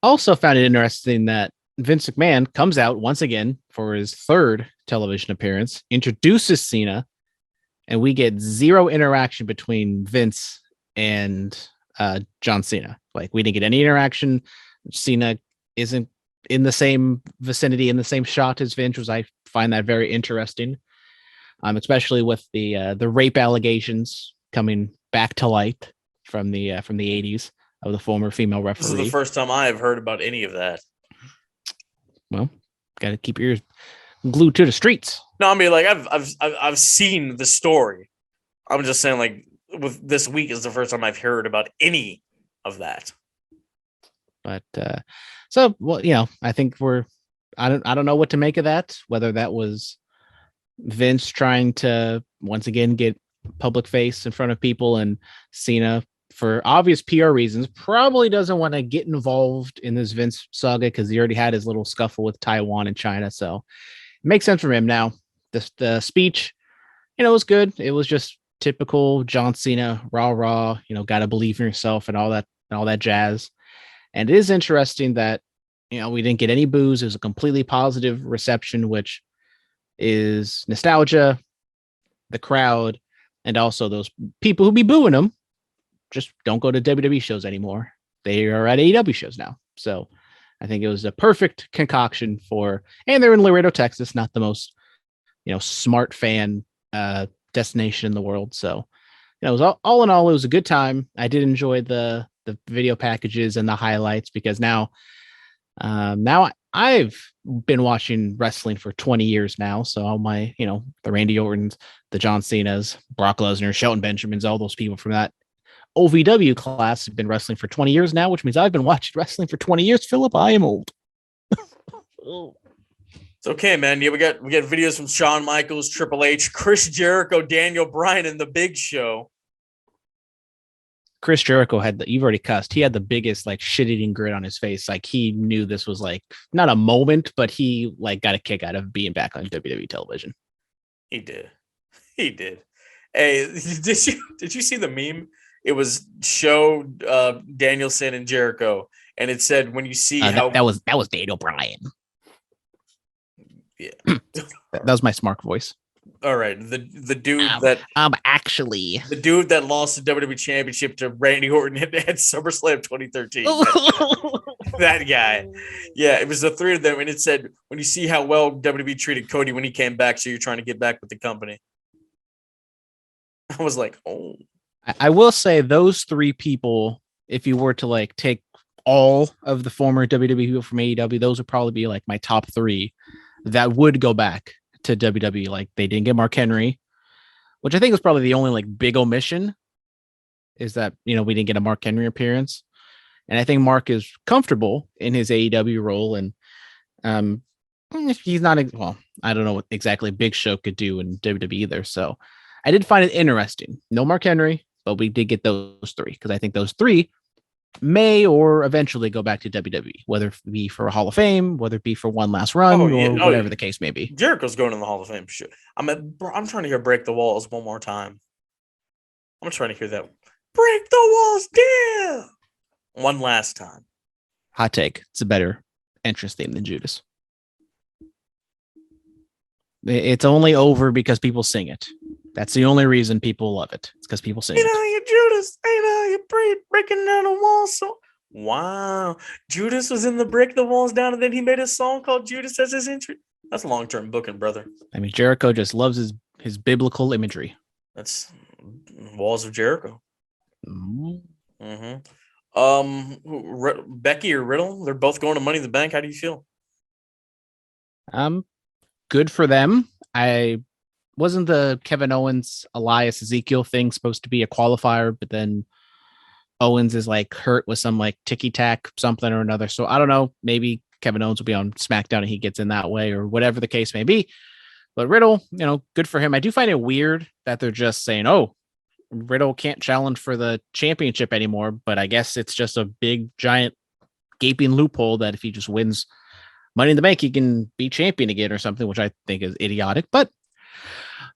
Also found it interesting that Vince McMahon comes out once again for his third television appearance, introduces Cena, and we get zero interaction between Vince and John Cena. Like, we didn't get any interaction. Cena isn't in the same vicinity, in the same shot as Vince, which I find that very interesting. Especially with the rape allegations coming back to light from the 80s of the former female referee. This is the first time I have heard about any of that. Well, got to keep your ears glued to the streets. No, I mean, like, I've seen the story. I'm just saying, like, with this week is the first time I've heard about any of that. But so, well, I think I don't know what to make of that. Whether that was Vince trying to once again get public face in front of people, and Cena, for obvious PR reasons, probably doesn't want to get involved in this Vince saga because he already had his little scuffle with Taiwan and China. So it makes sense for him now. The speech, was good. It was just typical John Cena, rah, gotta believe in yourself and all that jazz. And it is interesting that, we didn't get any boos. It was a completely positive reception, which is nostalgia, the crowd, and also those people who be booing them just don't go to WWE shows anymore. They are at AEW shows now. So I think it was a perfect concoction and they're in Laredo, Texas, not the most, smart fan destination in the world. So, it was all in all, it was a good time. I did enjoy the video packages and the highlights because now I've been watching wrestling for 20 years now. So all my, the Randy Ortons, the John Cenas, Brock Lesnar, Shelton Benjamins, all those people from that OVW class have been wrestling for 20 years now, which means I've been watching wrestling for 20 years. Phillip, I am old. It's okay, man. Yeah, we got videos from Shawn Michaels, Triple H, Chris Jericho, Daniel Bryan, and The Big Show. Chris Jericho you've already cussed. He had the biggest shit-eating grin on his face. Like, he knew this was not a moment, but he got a kick out of being back on WWE television. He did. Hey, did you see the meme? It was show Danielson and Jericho, and it said when you see how that was Daniel Bryan. Yeah, that was my smart voice. All right, the dude actually the dude that lost the WWE Championship to Randy Orton at SummerSlam 2013. That guy. Yeah, it was the three of them, and it said when you see how well WWE treated Cody when he came back, so you're trying to get back with the company. I was like, oh. I will say those three people, if you were to take all of the former WWE people from AEW, those would probably be my top three that would go back to WWE. They didn't get Mark Henry, which I think was probably the only big omission, is that, we didn't get a Mark Henry appearance. And I think Mark is comfortable in his AEW role. And he's not, I don't know what exactly Big Show could do in WWE either. So I did find it interesting. No Mark Henry, but we did get those three because I think those three may or eventually go back to WWE, whether it be for a Hall of Fame, whether it be for one last run, or whatever the case may be. Jericho's going in the Hall of Fame. Sure. I'm trying to hear "Break the Walls" one more time. I'm trying to hear that "Break the Walls" down one last time. Hot take: it's a better entrance theme than Judas. It's only over because people sing it. That's the only reason people love it. It's because people sing it. You Judas. You're breaking down the walls. So wow, Judas was in the Break the Walls Down, and then he made a song called Judas as his entry. That's long-term booking, brother. I mean, Jericho just loves his biblical imagery. That's Walls of Jericho. Mm-hmm. Becky or Riddle, they're both going to Money in the Bank. How do you feel? Good for them. Wasn't the Kevin Owens Elias Ezekiel thing supposed to be a qualifier, but then Owens is hurt with some ticky tack something or another. So I don't know. Maybe Kevin Owens will be on SmackDown and he gets in that way, or whatever the case may be. But Riddle, good for him. I do find it weird that they're just saying, "Oh, Riddle can't challenge for the championship anymore." But I guess it's just a big, giant, gaping loophole that if he just wins Money in the Bank, he can be champion again or something, which I think is idiotic. But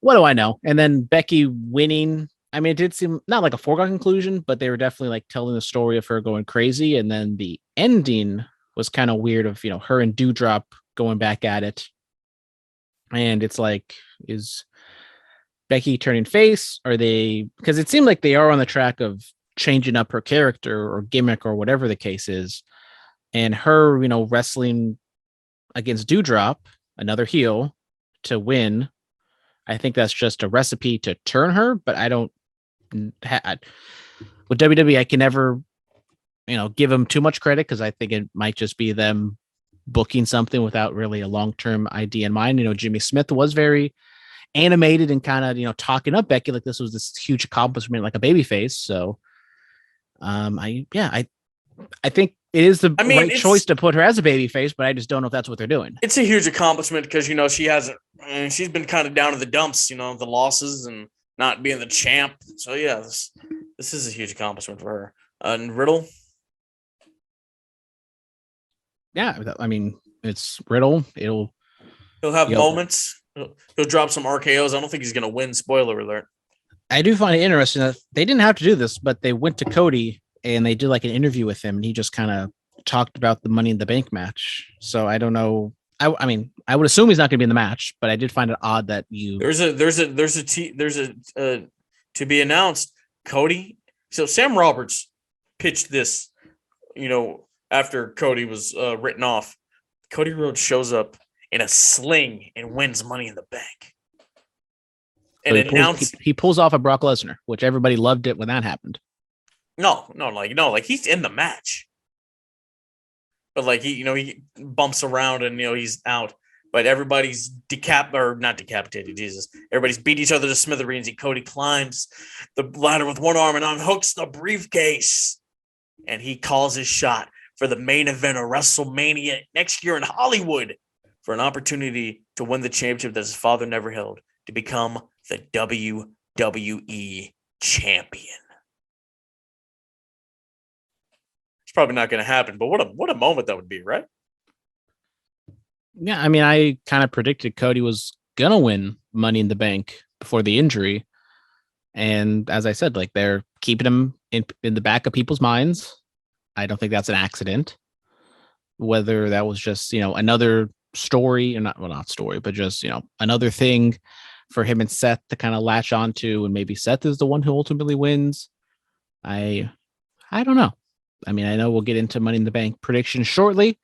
what do I know? And then Becky winning. I mean, it did seem not like a foregone conclusion, but they were definitely like telling the story of her going crazy. And then the ending was kind of weird of, her and Dewdrop going back at it. And it's like, is Becky turning face? Are they, because it seemed like they are on the track of changing up her character or gimmick or whatever the case is. And her, wrestling against Dewdrop, another heel, to win. I think that's just a recipe to turn her, but I don't with WWE, I can never, give them too much credit because I think it might just be them booking something without really a long-term idea in mind. Jimmy Smith was very animated and kind of, talking up Becky like this was this huge accomplishment, like a babyface. So, I think it is the right choice to put her as a babyface, but I just don't know if that's what they're doing. It's a huge accomplishment because, she's been kind of down to the dumps, the losses and not being the champ. So, yeah, this is a huge accomplishment for her. And Riddle? Yeah, I mean, it's Riddle. He'll have moments. He'll drop some RKOs. I don't think he's going to win. Spoiler alert. I do find it interesting that they didn't have to do this, but they went to Cody and they did like an interview with him, and he just kind of talked about the Money in the Bank match. So I don't know. I mean, I would assume he's not going to be in the match, but I did find it odd that there's a to be announced. Cody. So Sam Roberts pitched this, after Cody was written off. Cody Rhodes shows up in a sling and wins Money in the Bank. And he pulls off a Brock Lesnar, which everybody loved it when that happened. No, he's in the match. But he bumps around and he's out. But everybody's not decapitated, Jesus. Everybody's beat each other to smithereens. And Cody climbs the ladder with one arm and unhooks the briefcase. And he calls his shot for the main event of WrestleMania next year in Hollywood for an opportunity to win the championship that his father never held, to become the WWE champion. It's probably not going to happen, but what a moment that would be, right? Yeah, I mean, I kind of predicted Cody was going to win Money in the Bank before the injury. And as I said, like, they're keeping him in the back of people's minds. I don't think that's an accident. Whether that was just, another story, and not story, but just, another thing for him and Seth to kind of latch onto, and maybe Seth is the one who ultimately wins. I don't know. I mean, I know we'll get into Money in the Bank predictions shortly,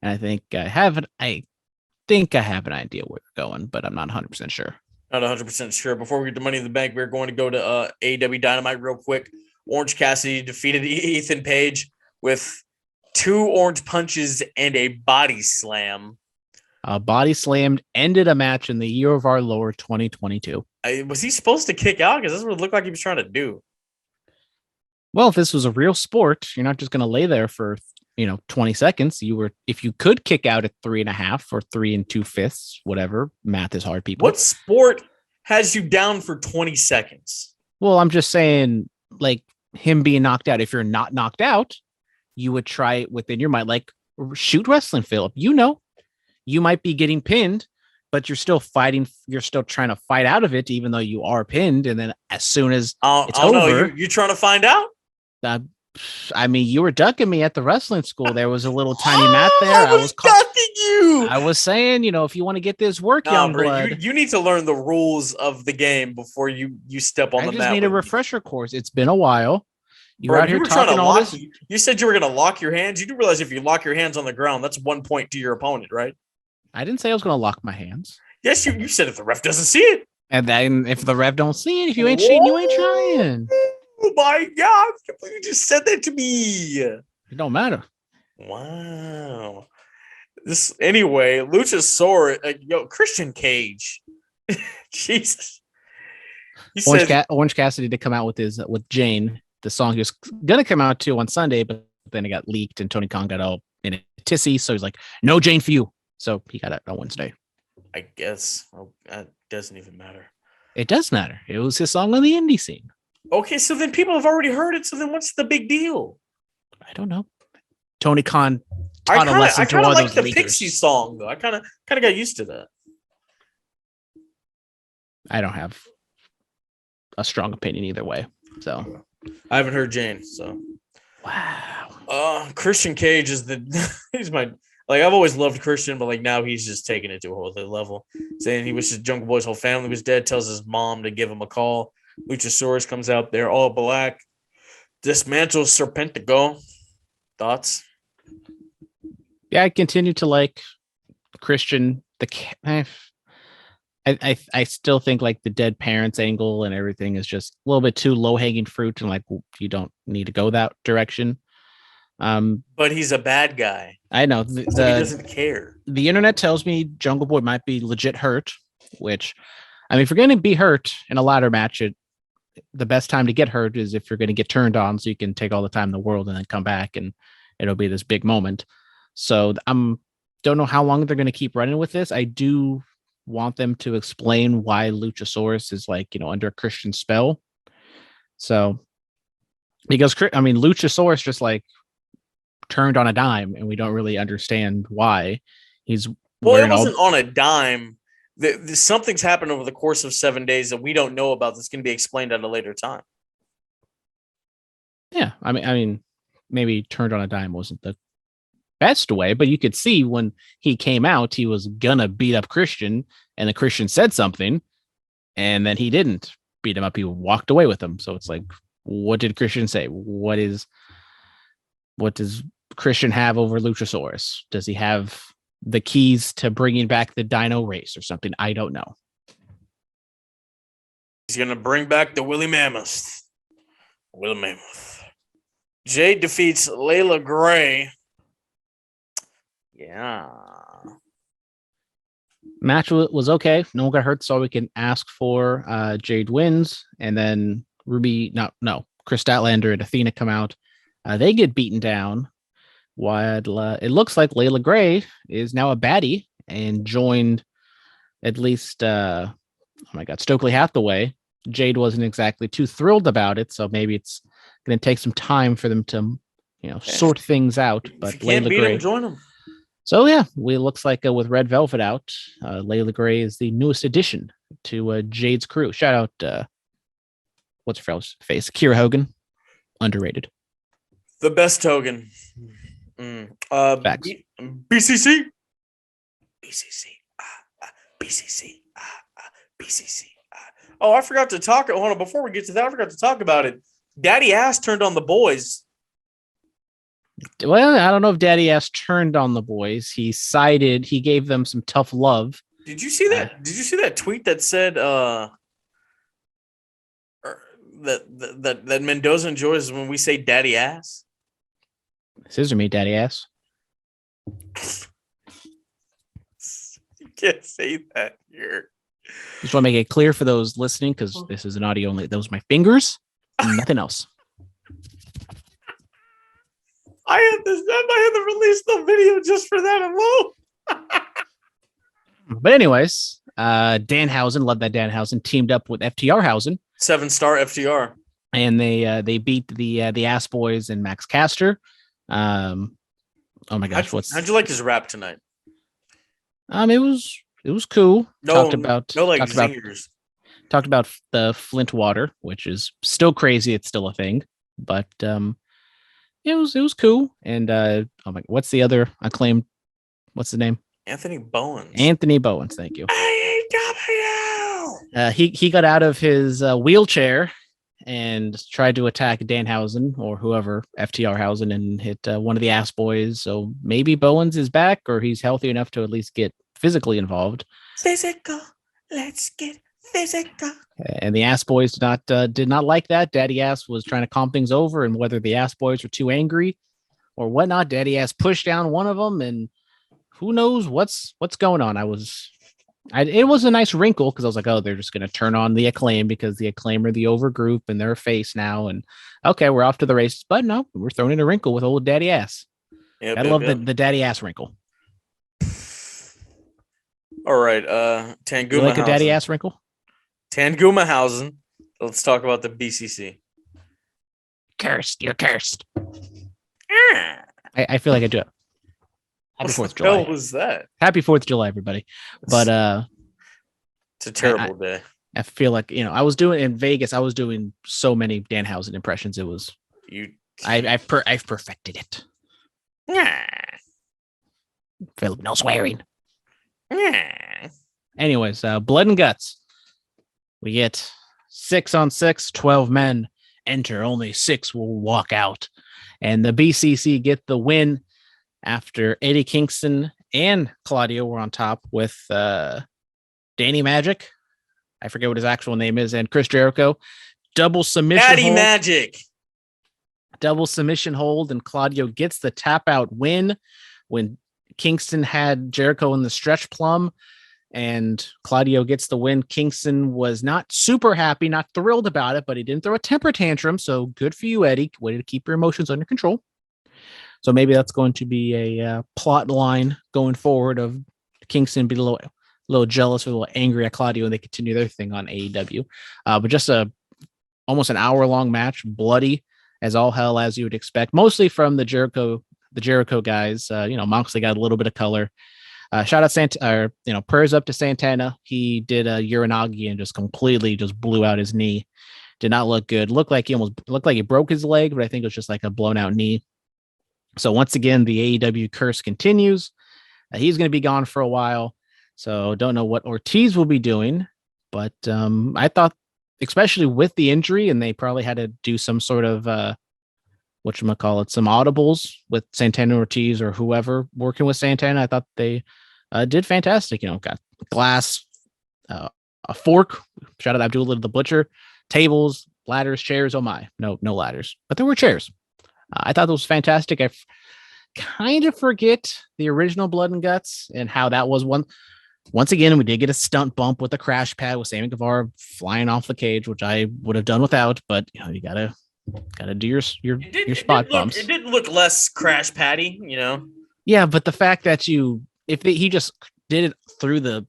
and I think I have an idea where we're going, but I'm not 100% sure. Not 100% sure. Before we get to Money in the Bank, we're going to go to AEW Dynamite real quick. Orange Cassidy defeated Ethan Page with 2 orange punches and a body slam. Body slammed ended a match in the year of our Lord 2022. Was he supposed to kick out? Because that's what it looked like he was trying to do. Well, if this was a real sport, you're not just going to lay there for 20 seconds. If you could kick out at 3.5 or 3 2/5, whatever. Math is hard, people. What sport has you down for 20 seconds? Well, I'm just saying, like, him being knocked out. If you're not knocked out, you would try it within your mind, like shoot wrestling, Phillip. You might be getting pinned, but you're still fighting. You're still trying to fight out of it, even though you are pinned. And then as soon as it's over, you trying to find out? I mean, you were ducking me at the wrestling school. There was a little tiny mat there. I was ducking you. I was saying, if you want to get this work, young blood, you need to learn the rules of the game before you step on the mat. I just need a refresher course. It's been a while. You're out here talking all this. You said you were going to lock your hands. You do realize if you lock your hands on the ground, that's 1 point to your opponent, right? I didn't say I was going to lock my hands. Yes, you said if the ref doesn't see it. And then if the ref don't see it, if you ain't cheating, you ain't trying. Oh my God. You just said that to me. It don't matter. Wow. Anyway, Luchasaurus, Christian Cage. Jesus. Orange Cassidy to come out with Jane. The song he was gonna come out to on Sunday, but then it got leaked and Tony Khan got all in a tissy. So he's like, no Jane for you. So he got it on Wednesday. I guess. That doesn't even matter. It does matter. It was his song on the indie scene. Okay, so then people have already heard it. So then what's the big deal? I don't know. Tony Khan I taught a lesson to kind all of like those the leakers. Pixie song though. I kind of got used to that. I don't have a strong opinion either way. So I haven't heard Jane. So wow. Christian Cage is he's my I've always loved Christian, but now he's just taking it to a whole other level. Saying he wishes Jungle Boy's whole family was dead. Tells his mom to give him a call. Luchasaurus comes out there all black. Dismantles Serpentico. Thoughts? Yeah, I continue to like Christian. I still think the dead parents angle and everything is just a little bit too low hanging fruit, and you don't need to go that direction. But he's a bad guy. I know he doesn't care. The internet tells me Jungle Boy might be legit hurt, which, I mean, if you're going to be hurt in a ladder match, the best time to get hurt is if you're going to get turned on, so you can take all the time in the world and then come back and it'll be this big moment. So don't know how long they're going to keep running with this. I do want them to explain why Luchasaurus is under a Christian spell. So because Luchasaurus just turned on a dime and we don't really understand why. It wasn't on a dime. Something's happened over the course of 7 days that we don't know about that's going to be explained at a later time. Yeah, I mean, maybe turned on a dime wasn't the best way, but you could see when he came out, he was gonna beat up Christian, and the Christian said something, and then he didn't beat him up. He walked away with him. So it's what did Christian say? What does Christian have over Luchasaurus? Does he have the keys to bringing back the Dino race or something? I don't know. He's going to bring back the Willie Mammoth. Jade defeats Layla Gray. Yeah. Match was okay. No one got hurt, so we can ask for. Jade wins, and then Chris Statlander and Athena come out. They get beaten down. While it looks like Layla Gray is now a baddie and joined at least Stokely Hathaway. Jade wasn't exactly too thrilled about it, so maybe it's going to take some time for them to sort things out. But Layla Gray, join them. So yeah, it looks like with Red Velvet out, Layla Gray is the newest addition to Jade's crew. Shout out, what's her face? Kiera Hogan, underrated. The best Hogan. Facts. BCC. Oh, I forgot to talk. Hold on, before we get to that, I forgot to talk about it. Daddy Ass turned on the boys. Well, I don't know if Daddy Ass turned on the boys. He gave them some tough love. Did you see that? Did you see that tweet that said that Mendoza enjoys when we say Daddy Ass? Scissor me, Daddy Ass. You can't say that here. Just want to make it clear for those listening, because this is an audio only. Those are my fingers, nothing else. I had to release the video just for that alone. But anyways, Danhausen, love that Danhausen, teamed up with FTR Hausen. 7-star FTR. And they beat the Ass Boys and Max Caster. Oh my gosh, how'd you like his rap tonight? It was cool. Talked about zingers. Talked about the Flint water, which is still crazy. It's still a thing, but it was cool. And what's the other acclaimed? What's the name? Anthony Bowens. Thank you. AEW. He got out of his wheelchair and tried to attack Danhausen or whoever, FTR Hausen, and hit one of the Ass Boys. So maybe Bowens is back, or he's healthy enough to at least get physically involved. Physical. Let's get physical. And the Ass Boys did not like that. Daddy Ass was trying to calm things over, and whether the Ass Boys were too angry or whatnot, Daddy Ass pushed down one of them, and who knows what's going on. It was a nice wrinkle, because I was like, oh, they're just going to turn on the Acclaim because the Acclaim are the over group and they're a face now. And okay, we're off to the races. But no, we're throwing in a wrinkle with old Daddy Ass. I love the Daddy Ass wrinkle. All right. You like a daddy ass wrinkle? Tangumahausen. Let's talk about the BCC. Cursed. You're cursed. Ah, I feel like I do it. Happy 4th of what the July. hell was that? Happy 4th of July, everybody. But It's a terrible day. I feel like, I was doing in Vegas. I was doing so many Danhausen impressions. It was I've perfected it. Phillip, no swearing. Anyways, blood and guts. We get 6-on-6, 12 men enter. Only 6 will walk out, and the BCC get the win after Eddie Kingston and Claudio were on top with Danny Magic. I forget what his actual name is, and Chris Jericho. Double submission Daddy hold. Magic. Double submission hold, and Claudio gets the tap out win when Kingston had Jericho in the stretch plum, and Claudio gets the win. Kingston was not super happy, not thrilled about it, but he didn't throw a temper tantrum. So good for you, Eddie. Way to keep your emotions under control. So maybe that's going to be a plot line going forward of Kingston being a little jealous or a little angry at Claudio, and they continue their thing on AEW. But just almost an hour-long match, bloody as all hell, as you would expect, mostly from the Jericho guys. Moxley got a little bit of color. Shout out prayers up to Santana. He did a Uranagi and just completely just blew out his knee. Did not look good. Looked like he broke his leg, but I think it was just like a blown out knee. So once again, the AEW curse continues. He's going to be gone for a while. So don't know what Ortiz will be doing, but I thought, especially with the injury, and they probably had to do some sort of some audibles with Santana Ortiz or whoever working with Santana. I thought they did fantastic. Got glass, a fork. Shout out Abdullah the Butcher, tables, ladders, chairs. Oh my, no ladders, but there were chairs. I thought that was fantastic. I kind of forget the original Blood and Guts and how that was one. Once again, we did get a stunt bump with a crash pad with Sammy Guevara flying off the cage, which I would have done without, but you gotta do your spot bumps. It did look less crash patty, Yeah, but the fact that he just did it through the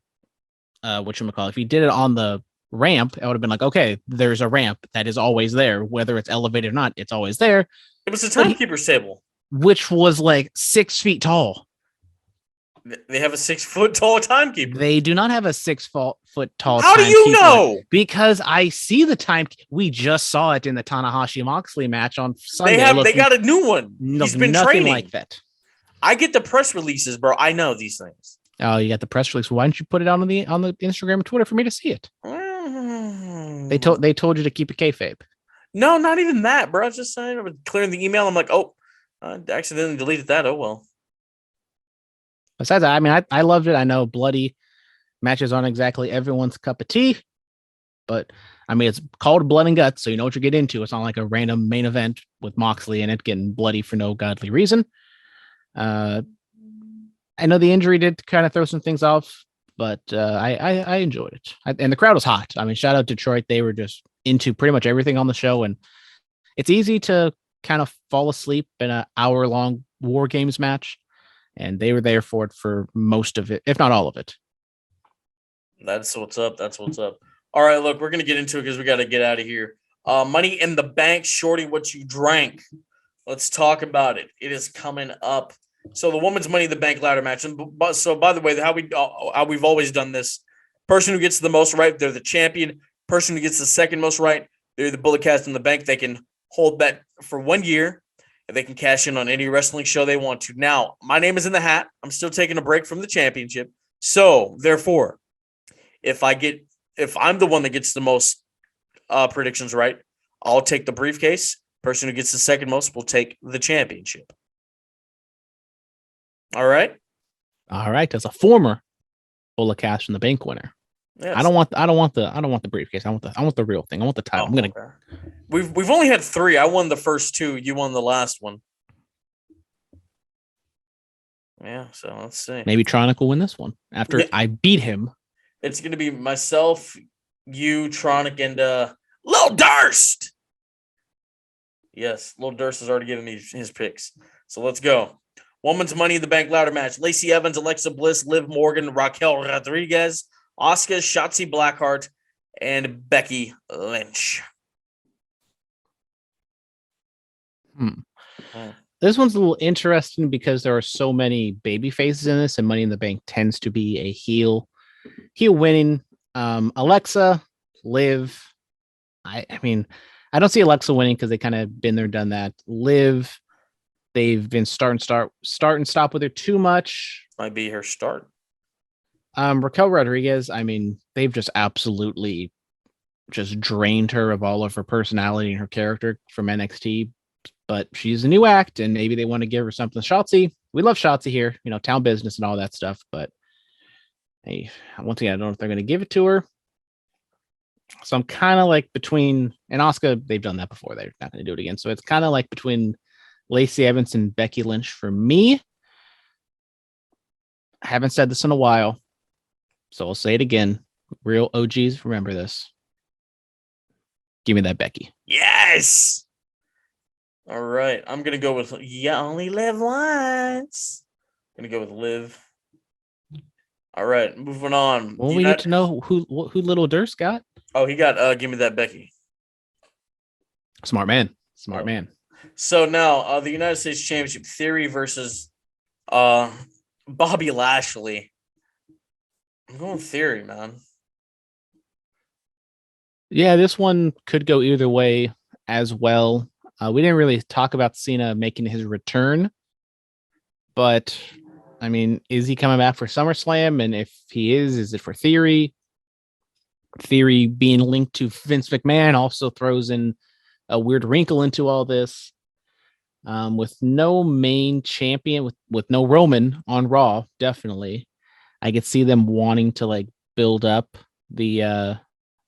if he did it on the ramp, it would have been like, okay, there's a ramp that is always there, whether it's elevated or not, it's always there. It was a timekeeper's table, which was like 6 feet tall. They have a 6 foot tall timekeeper. They do not have a 6 foot tall. How do you know? Because I see the time. We just saw it in the Tanahashi Moxley match on Sunday. They got a new one. He's been training like that. I get the press releases, bro. I know these things. Oh, you got the press release. Why don't you put it on the Instagram and Twitter for me to see it? They told you to keep it kayfabe. No, not even that, bro. I was just saying, I was clearing the email. I'm like, oh, I accidentally deleted that. Oh well. Besides that, I mean, I loved it. I know bloody matches aren't exactly everyone's cup of tea, but I mean, it's called Blood and Guts, so you know what you're getting into. It's not like a random main event with Moxley and it getting bloody for no godly reason. I know the injury did kind of throw some things off, but I enjoyed it. And the crowd was hot. I mean, shout out Detroit. They were just into pretty much everything on the show, and it's easy to kind of fall asleep in an hour-long War Games match. And they were there for it for most of it, if not all of it. That's what's up. All right, look, we're going to get into it because we got to get out of here. Money in the Bank, Shorty, what you drank. Let's talk about it. It is coming up. So the women's Money in the Bank ladder match. And so, by the way, how we've always done this. Person who gets the most right, they're the champion. Person who gets the second most right, they're the Bullet Cast in the Bank. They can hold that for 1 year. And they can cash in on any wrestling show they want to. Now, my name is in the hat. I'm still taking a break from the championship. So, therefore, if I'm the one that gets the most predictions right, I'll take the briefcase. Person who gets the second most will take the championship. All right. As a former Bullet Cash from the Bank winner, yes. I don't want the briefcase. I want the real thing. I want the title. We've only had 3. I won the first 2. You won the last one. Yeah, so let's see. Maybe Tronic will win this one after I beat him. It's going to be myself, you, Tronic, and Lil Durst. Yes, Lil Durst has already given me his picks. So let's go. Women's Money in the Bank ladder match. Lacey Evans, Alexa Bliss, Liv Morgan, Raquel Rodriguez, Asuka, Shotzi Blackheart, and Becky Lynch. This one's a little interesting because there are so many baby faces in this, and Money in the Bank tends to be a heel winning. Alexa, Liv. I mean, I don't see Alexa winning because they kind of been there, done that. Liv, they've been start and stop with her too much. Might be her start. Raquel Rodriguez, I mean, they've just absolutely just drained her of all of her personality and her character from NXT. But she's a new act, and maybe they want to give her something. Shotzi, we love Shotzi here, town business and all that stuff. But hey, once again, I don't know if they're going to give it to her. So I'm kind of like between, and Asuka, they've done that before. They're not going to do it again. So it's kind of like between Lacey Evans and Becky Lynch for me. I haven't said this in a while, so I'll say it again. Real OGs, remember this. Give me that Becky. Yes. All right. I'm going to go with You Only Live Once. I'm going to go with Liv. All right. Moving on. Well, we need to know who Little Durst got. Oh, he got Give Me That Becky. Smart man. Smart man. So now the United States Championship, Theory versus Bobby Lashley. I'm going Theory, man. Yeah, this one could go either way as well. We didn't really talk about Cena making his return, but I mean, is he coming back for SummerSlam? And if he is it for Theory? Theory being linked to Vince McMahon also throws in a weird wrinkle into all this. With no main champion, with no Roman on Raw, definitely, I could see them wanting to like build up the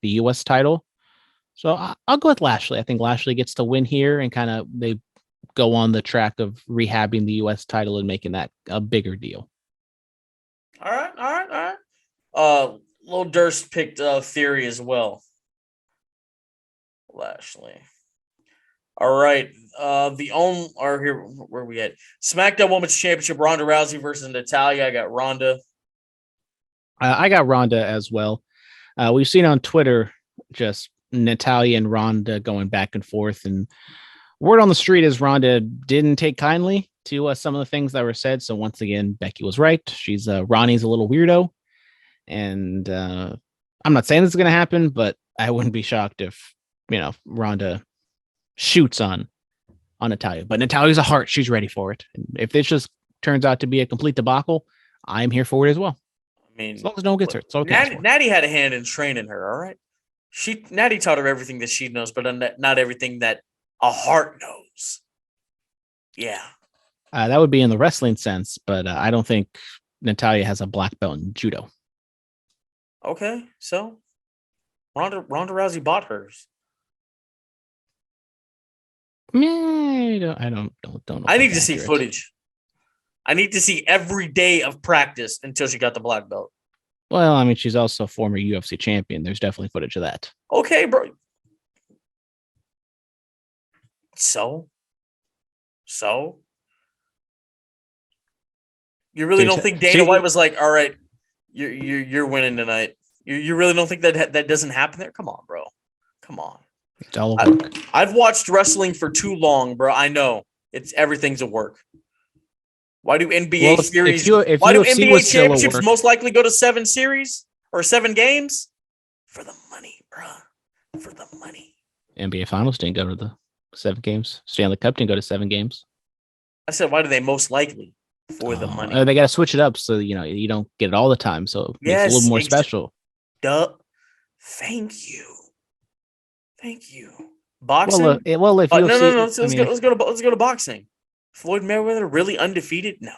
US title. So I'll go with Lashley. I think Lashley gets to win here, and kind of they go on the track of rehabbing the US title and making that a bigger deal. All right. Lil Durst picked Theory as well. Lashley. All right. Where are we at? SmackDown Women's Championship, Ronda Rousey versus Natalya. I got Ronda. I got Ronda as well. We've seen on Twitter just Natalya and Ronda going back and forth, and word on the street is Ronda didn't take kindly to some of the things that were said. So once again, Becky was right. She's Ronnie's a little weirdo, and I'm not saying this is going to happen, but I wouldn't be shocked if Ronda shoots on Natalya. But Natalya's a heart; she's ready for it. And if this just turns out to be a complete debacle, I'm here for it as well. I mean, as long as no one gets hurt, it's okay. Natty had a hand in training her. All right, Natty taught her everything that she knows, but not everything that a heart knows. Yeah, that would be in the wrestling sense, but I don't think Natalya has a black belt in judo. Okay, so Ronda Rousey bought hers. I don't know. I need to see footage. I need to see every day of practice until she got the black belt. Well, I mean, she's also a former UFC champion. There's definitely footage of that. Okay, bro. So you really don't think Dana White was like, all right, you're winning tonight? You really don't think that doesn't happen there? Come on, bro. Come on. It's all a work. I've watched wrestling for too long, bro. I know everything's a work. Why do NBA series? Why do NBA championships most likely go to 7 series or 7 games? For the money, bro. For the money. NBA Finals didn't go to the 7 games. Stanley Cup didn't go to 7 games. I said, why do they most likely? For the money. They got to switch it up so you don't get it all the time. So it makes it a little more special. Duh. Thank you. Boxing. Well, if no. Let's go to boxing. Floyd Mayweather really undefeated? No.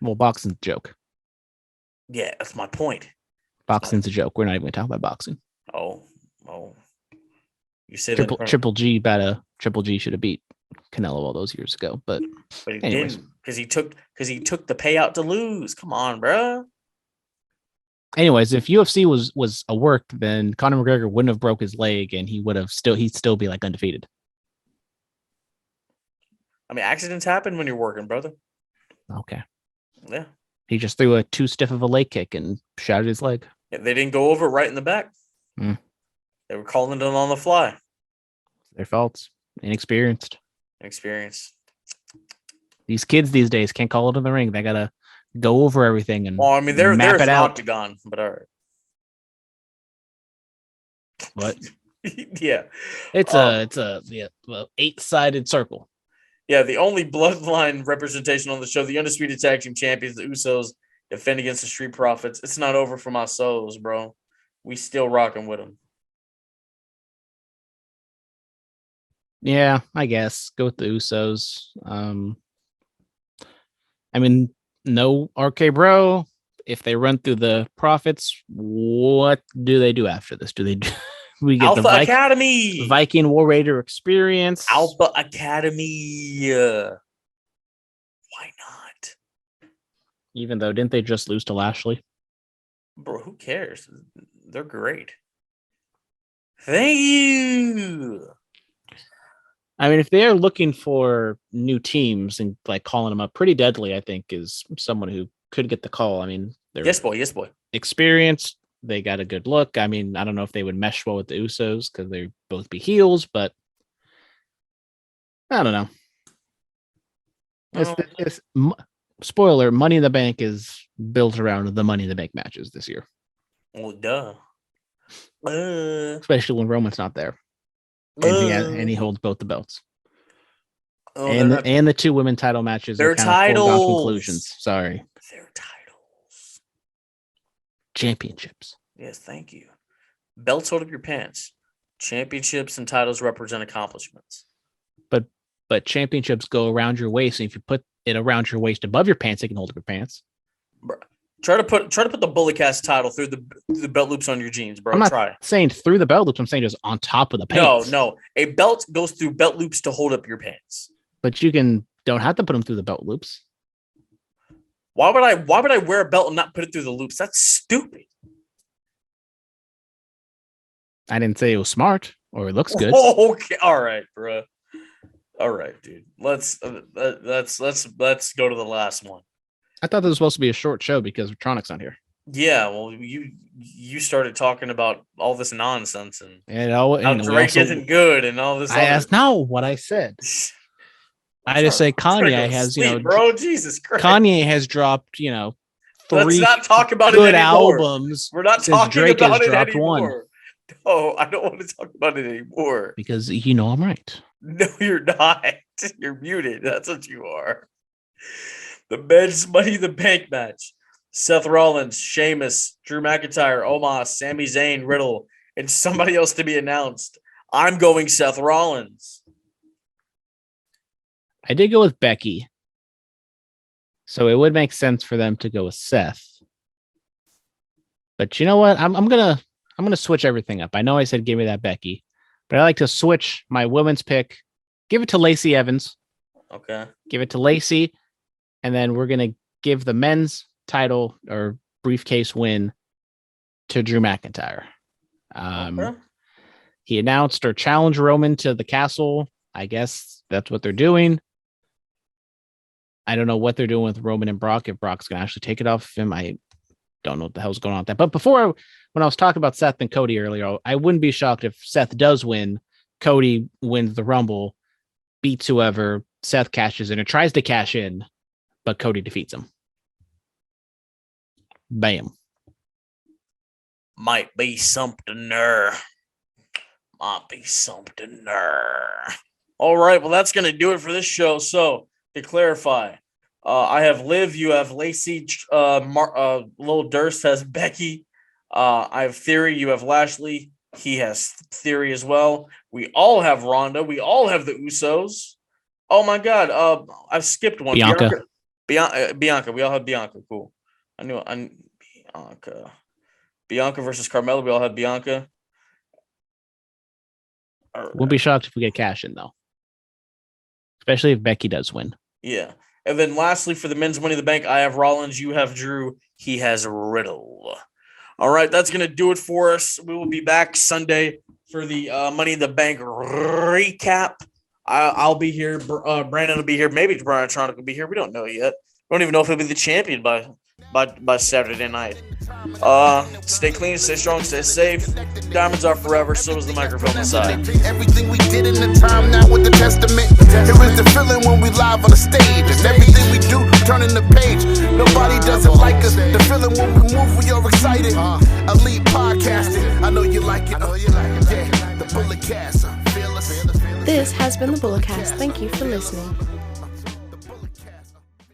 Well, boxing's a joke. Yeah, that's my point. Boxing's a joke. We're not even going to talk about boxing. Oh. You said Triple G should have beat Canelo all those years ago, but he didn't because he took the payout to lose. Come on, bro. Anyways, if UFC was a work, then Conor McGregor wouldn't have broke his leg, and he'd still be like undefeated. I mean, accidents happen when you're working, brother. Okay. Yeah. He just threw a too stiff of a leg kick and shattered his leg. Yeah, they didn't go over it right in the back. Mm. They were calling it on the fly. Their faults. Inexperienced. Experience. These kids these days can't call it in the ring. They gotta go over everything and Well, I mean, there's map it an out. octagon, but all right. What? Yeah. It's a 8-sided circle. Yeah, the only bloodline representation on the show, the Undisputed Tag Team Champions, the Usos, defend against the Street Profits. It's not over for my souls, bro. We still rocking with them. Yeah, I guess. Go with the Usos. I mean, no RK Bro. If they run through the Profits, what do they do after this? Do they we get Alpha Academy, Viking War Raider experience? Alpha Academy. Why not? Even though, didn't they just lose to Lashley? Bro, who cares? They're great. Thank you. I mean, if they're looking for new teams and like calling them up, Pretty Deadly, I think, is someone who could get the call. I mean, they're yes, boy. experienced. They got a good look. I mean, I don't know if they would mesh well with the Usos because they both be heels, but I don't know. Spoiler: Money in the Bank is built around the Money in the Bank matches this year. Well, duh. Especially when Roman's not there. And he holds both the belts. Oh, and the 2 women title matches are kind of foregone conclusions. Sorry. They're titles. Championships. Yes, thank you. Belts hold up your pants. Championships and titles represent accomplishments. But championships go around your waist, and if you put it around your waist above your pants, it can hold up your pants. Bro, try to put the Bully Cast title through the belt loops on your jeans, bro. I'm not saying through the belt loops. I'm saying just on top of the pants. No. A belt goes through belt loops to hold up your pants. But don't have to put them through the belt loops. Why would I wear a belt and not put it through the loops? That's stupid. I didn't say it was smart or it looks good. Oh, okay, all right, bro. All right, dude. Let's go to the last one. I thought this was supposed to be a short show because Tronics on here. Yeah, well, you started talking about all this nonsense and how Drake isn't good and all this. I asked what I said. I just say Kanye has, bro, Jesus Christ. Kanye has dropped, 3 Let's not talk about good it anymore. albums. We're not since talking Drake about has it dropped anymore. one. No, I don't want to talk about it anymore. Because I'm right. No, you're not. You're muted. That's what you are. The men's Money in the Bank match. Seth Rollins, Sheamus, Drew McIntyre, Omos, Sami Zayn, Riddle, and somebody else to be announced. I'm going Seth Rollins. I did go with Becky. So it would make sense for them to go with Seth. But you know what? I'm gonna switch everything up. I know I said give me that Becky, but I like to switch my women's pick. Give it to Lacey Evans. Okay. Give it to Lacey, and then we're gonna give the men's title or briefcase win to Drew McIntyre. Okay. He announced or challenged Roman to the castle. I guess that's what they're doing. I don't know what they're doing with Roman and Brock. If Brock's gonna actually take it off him, I don't know what the hell's going on with that. But before, when I was talking about Seth and Cody earlier, I wouldn't be shocked if Seth does win. Cody wins the Rumble, beats whoever, Seth cashes in or tries to cash in, but Cody defeats him. Bam. Might be something there. All right, well, that's going to do it for this show. So, to clarify, I have Liv, you have Lacey, Lil Durst has Becky, I have Theory, you have Lashley, he has Theory as well. We all have Ronda, we all have the Usos. Oh my God, I've skipped one. Bianca, we all have Bianca, cool. Bianca versus Carmella, we all have Bianca. Won't be shocked if we get cash in, though. Especially if Becky does win. Yeah. And then lastly, for the men's Money in the Bank, I have Rollins, you have Drew, he has Riddle. All right, that's going to do it for us. We will be back Sunday for the Money in the Bank recap. I'll be here. Brandon will be here. Maybe Brian Tronic will be here. We don't know yet. We don't even know if he'll be the champion by Saturday night. Stay clean, stay strong, stay safe. Diamonds are forever, so is the microphone inside. Everything we did in the time now with the testament. Here is the feeling when we live on the stage. And everything we do, turning the page. Nobody does it like us. The feeling when we move, we are excited. Elite podcasting. I know you like it. Yeah, the Bullet Cast. This has been the Bulletcast. Thank you for listening.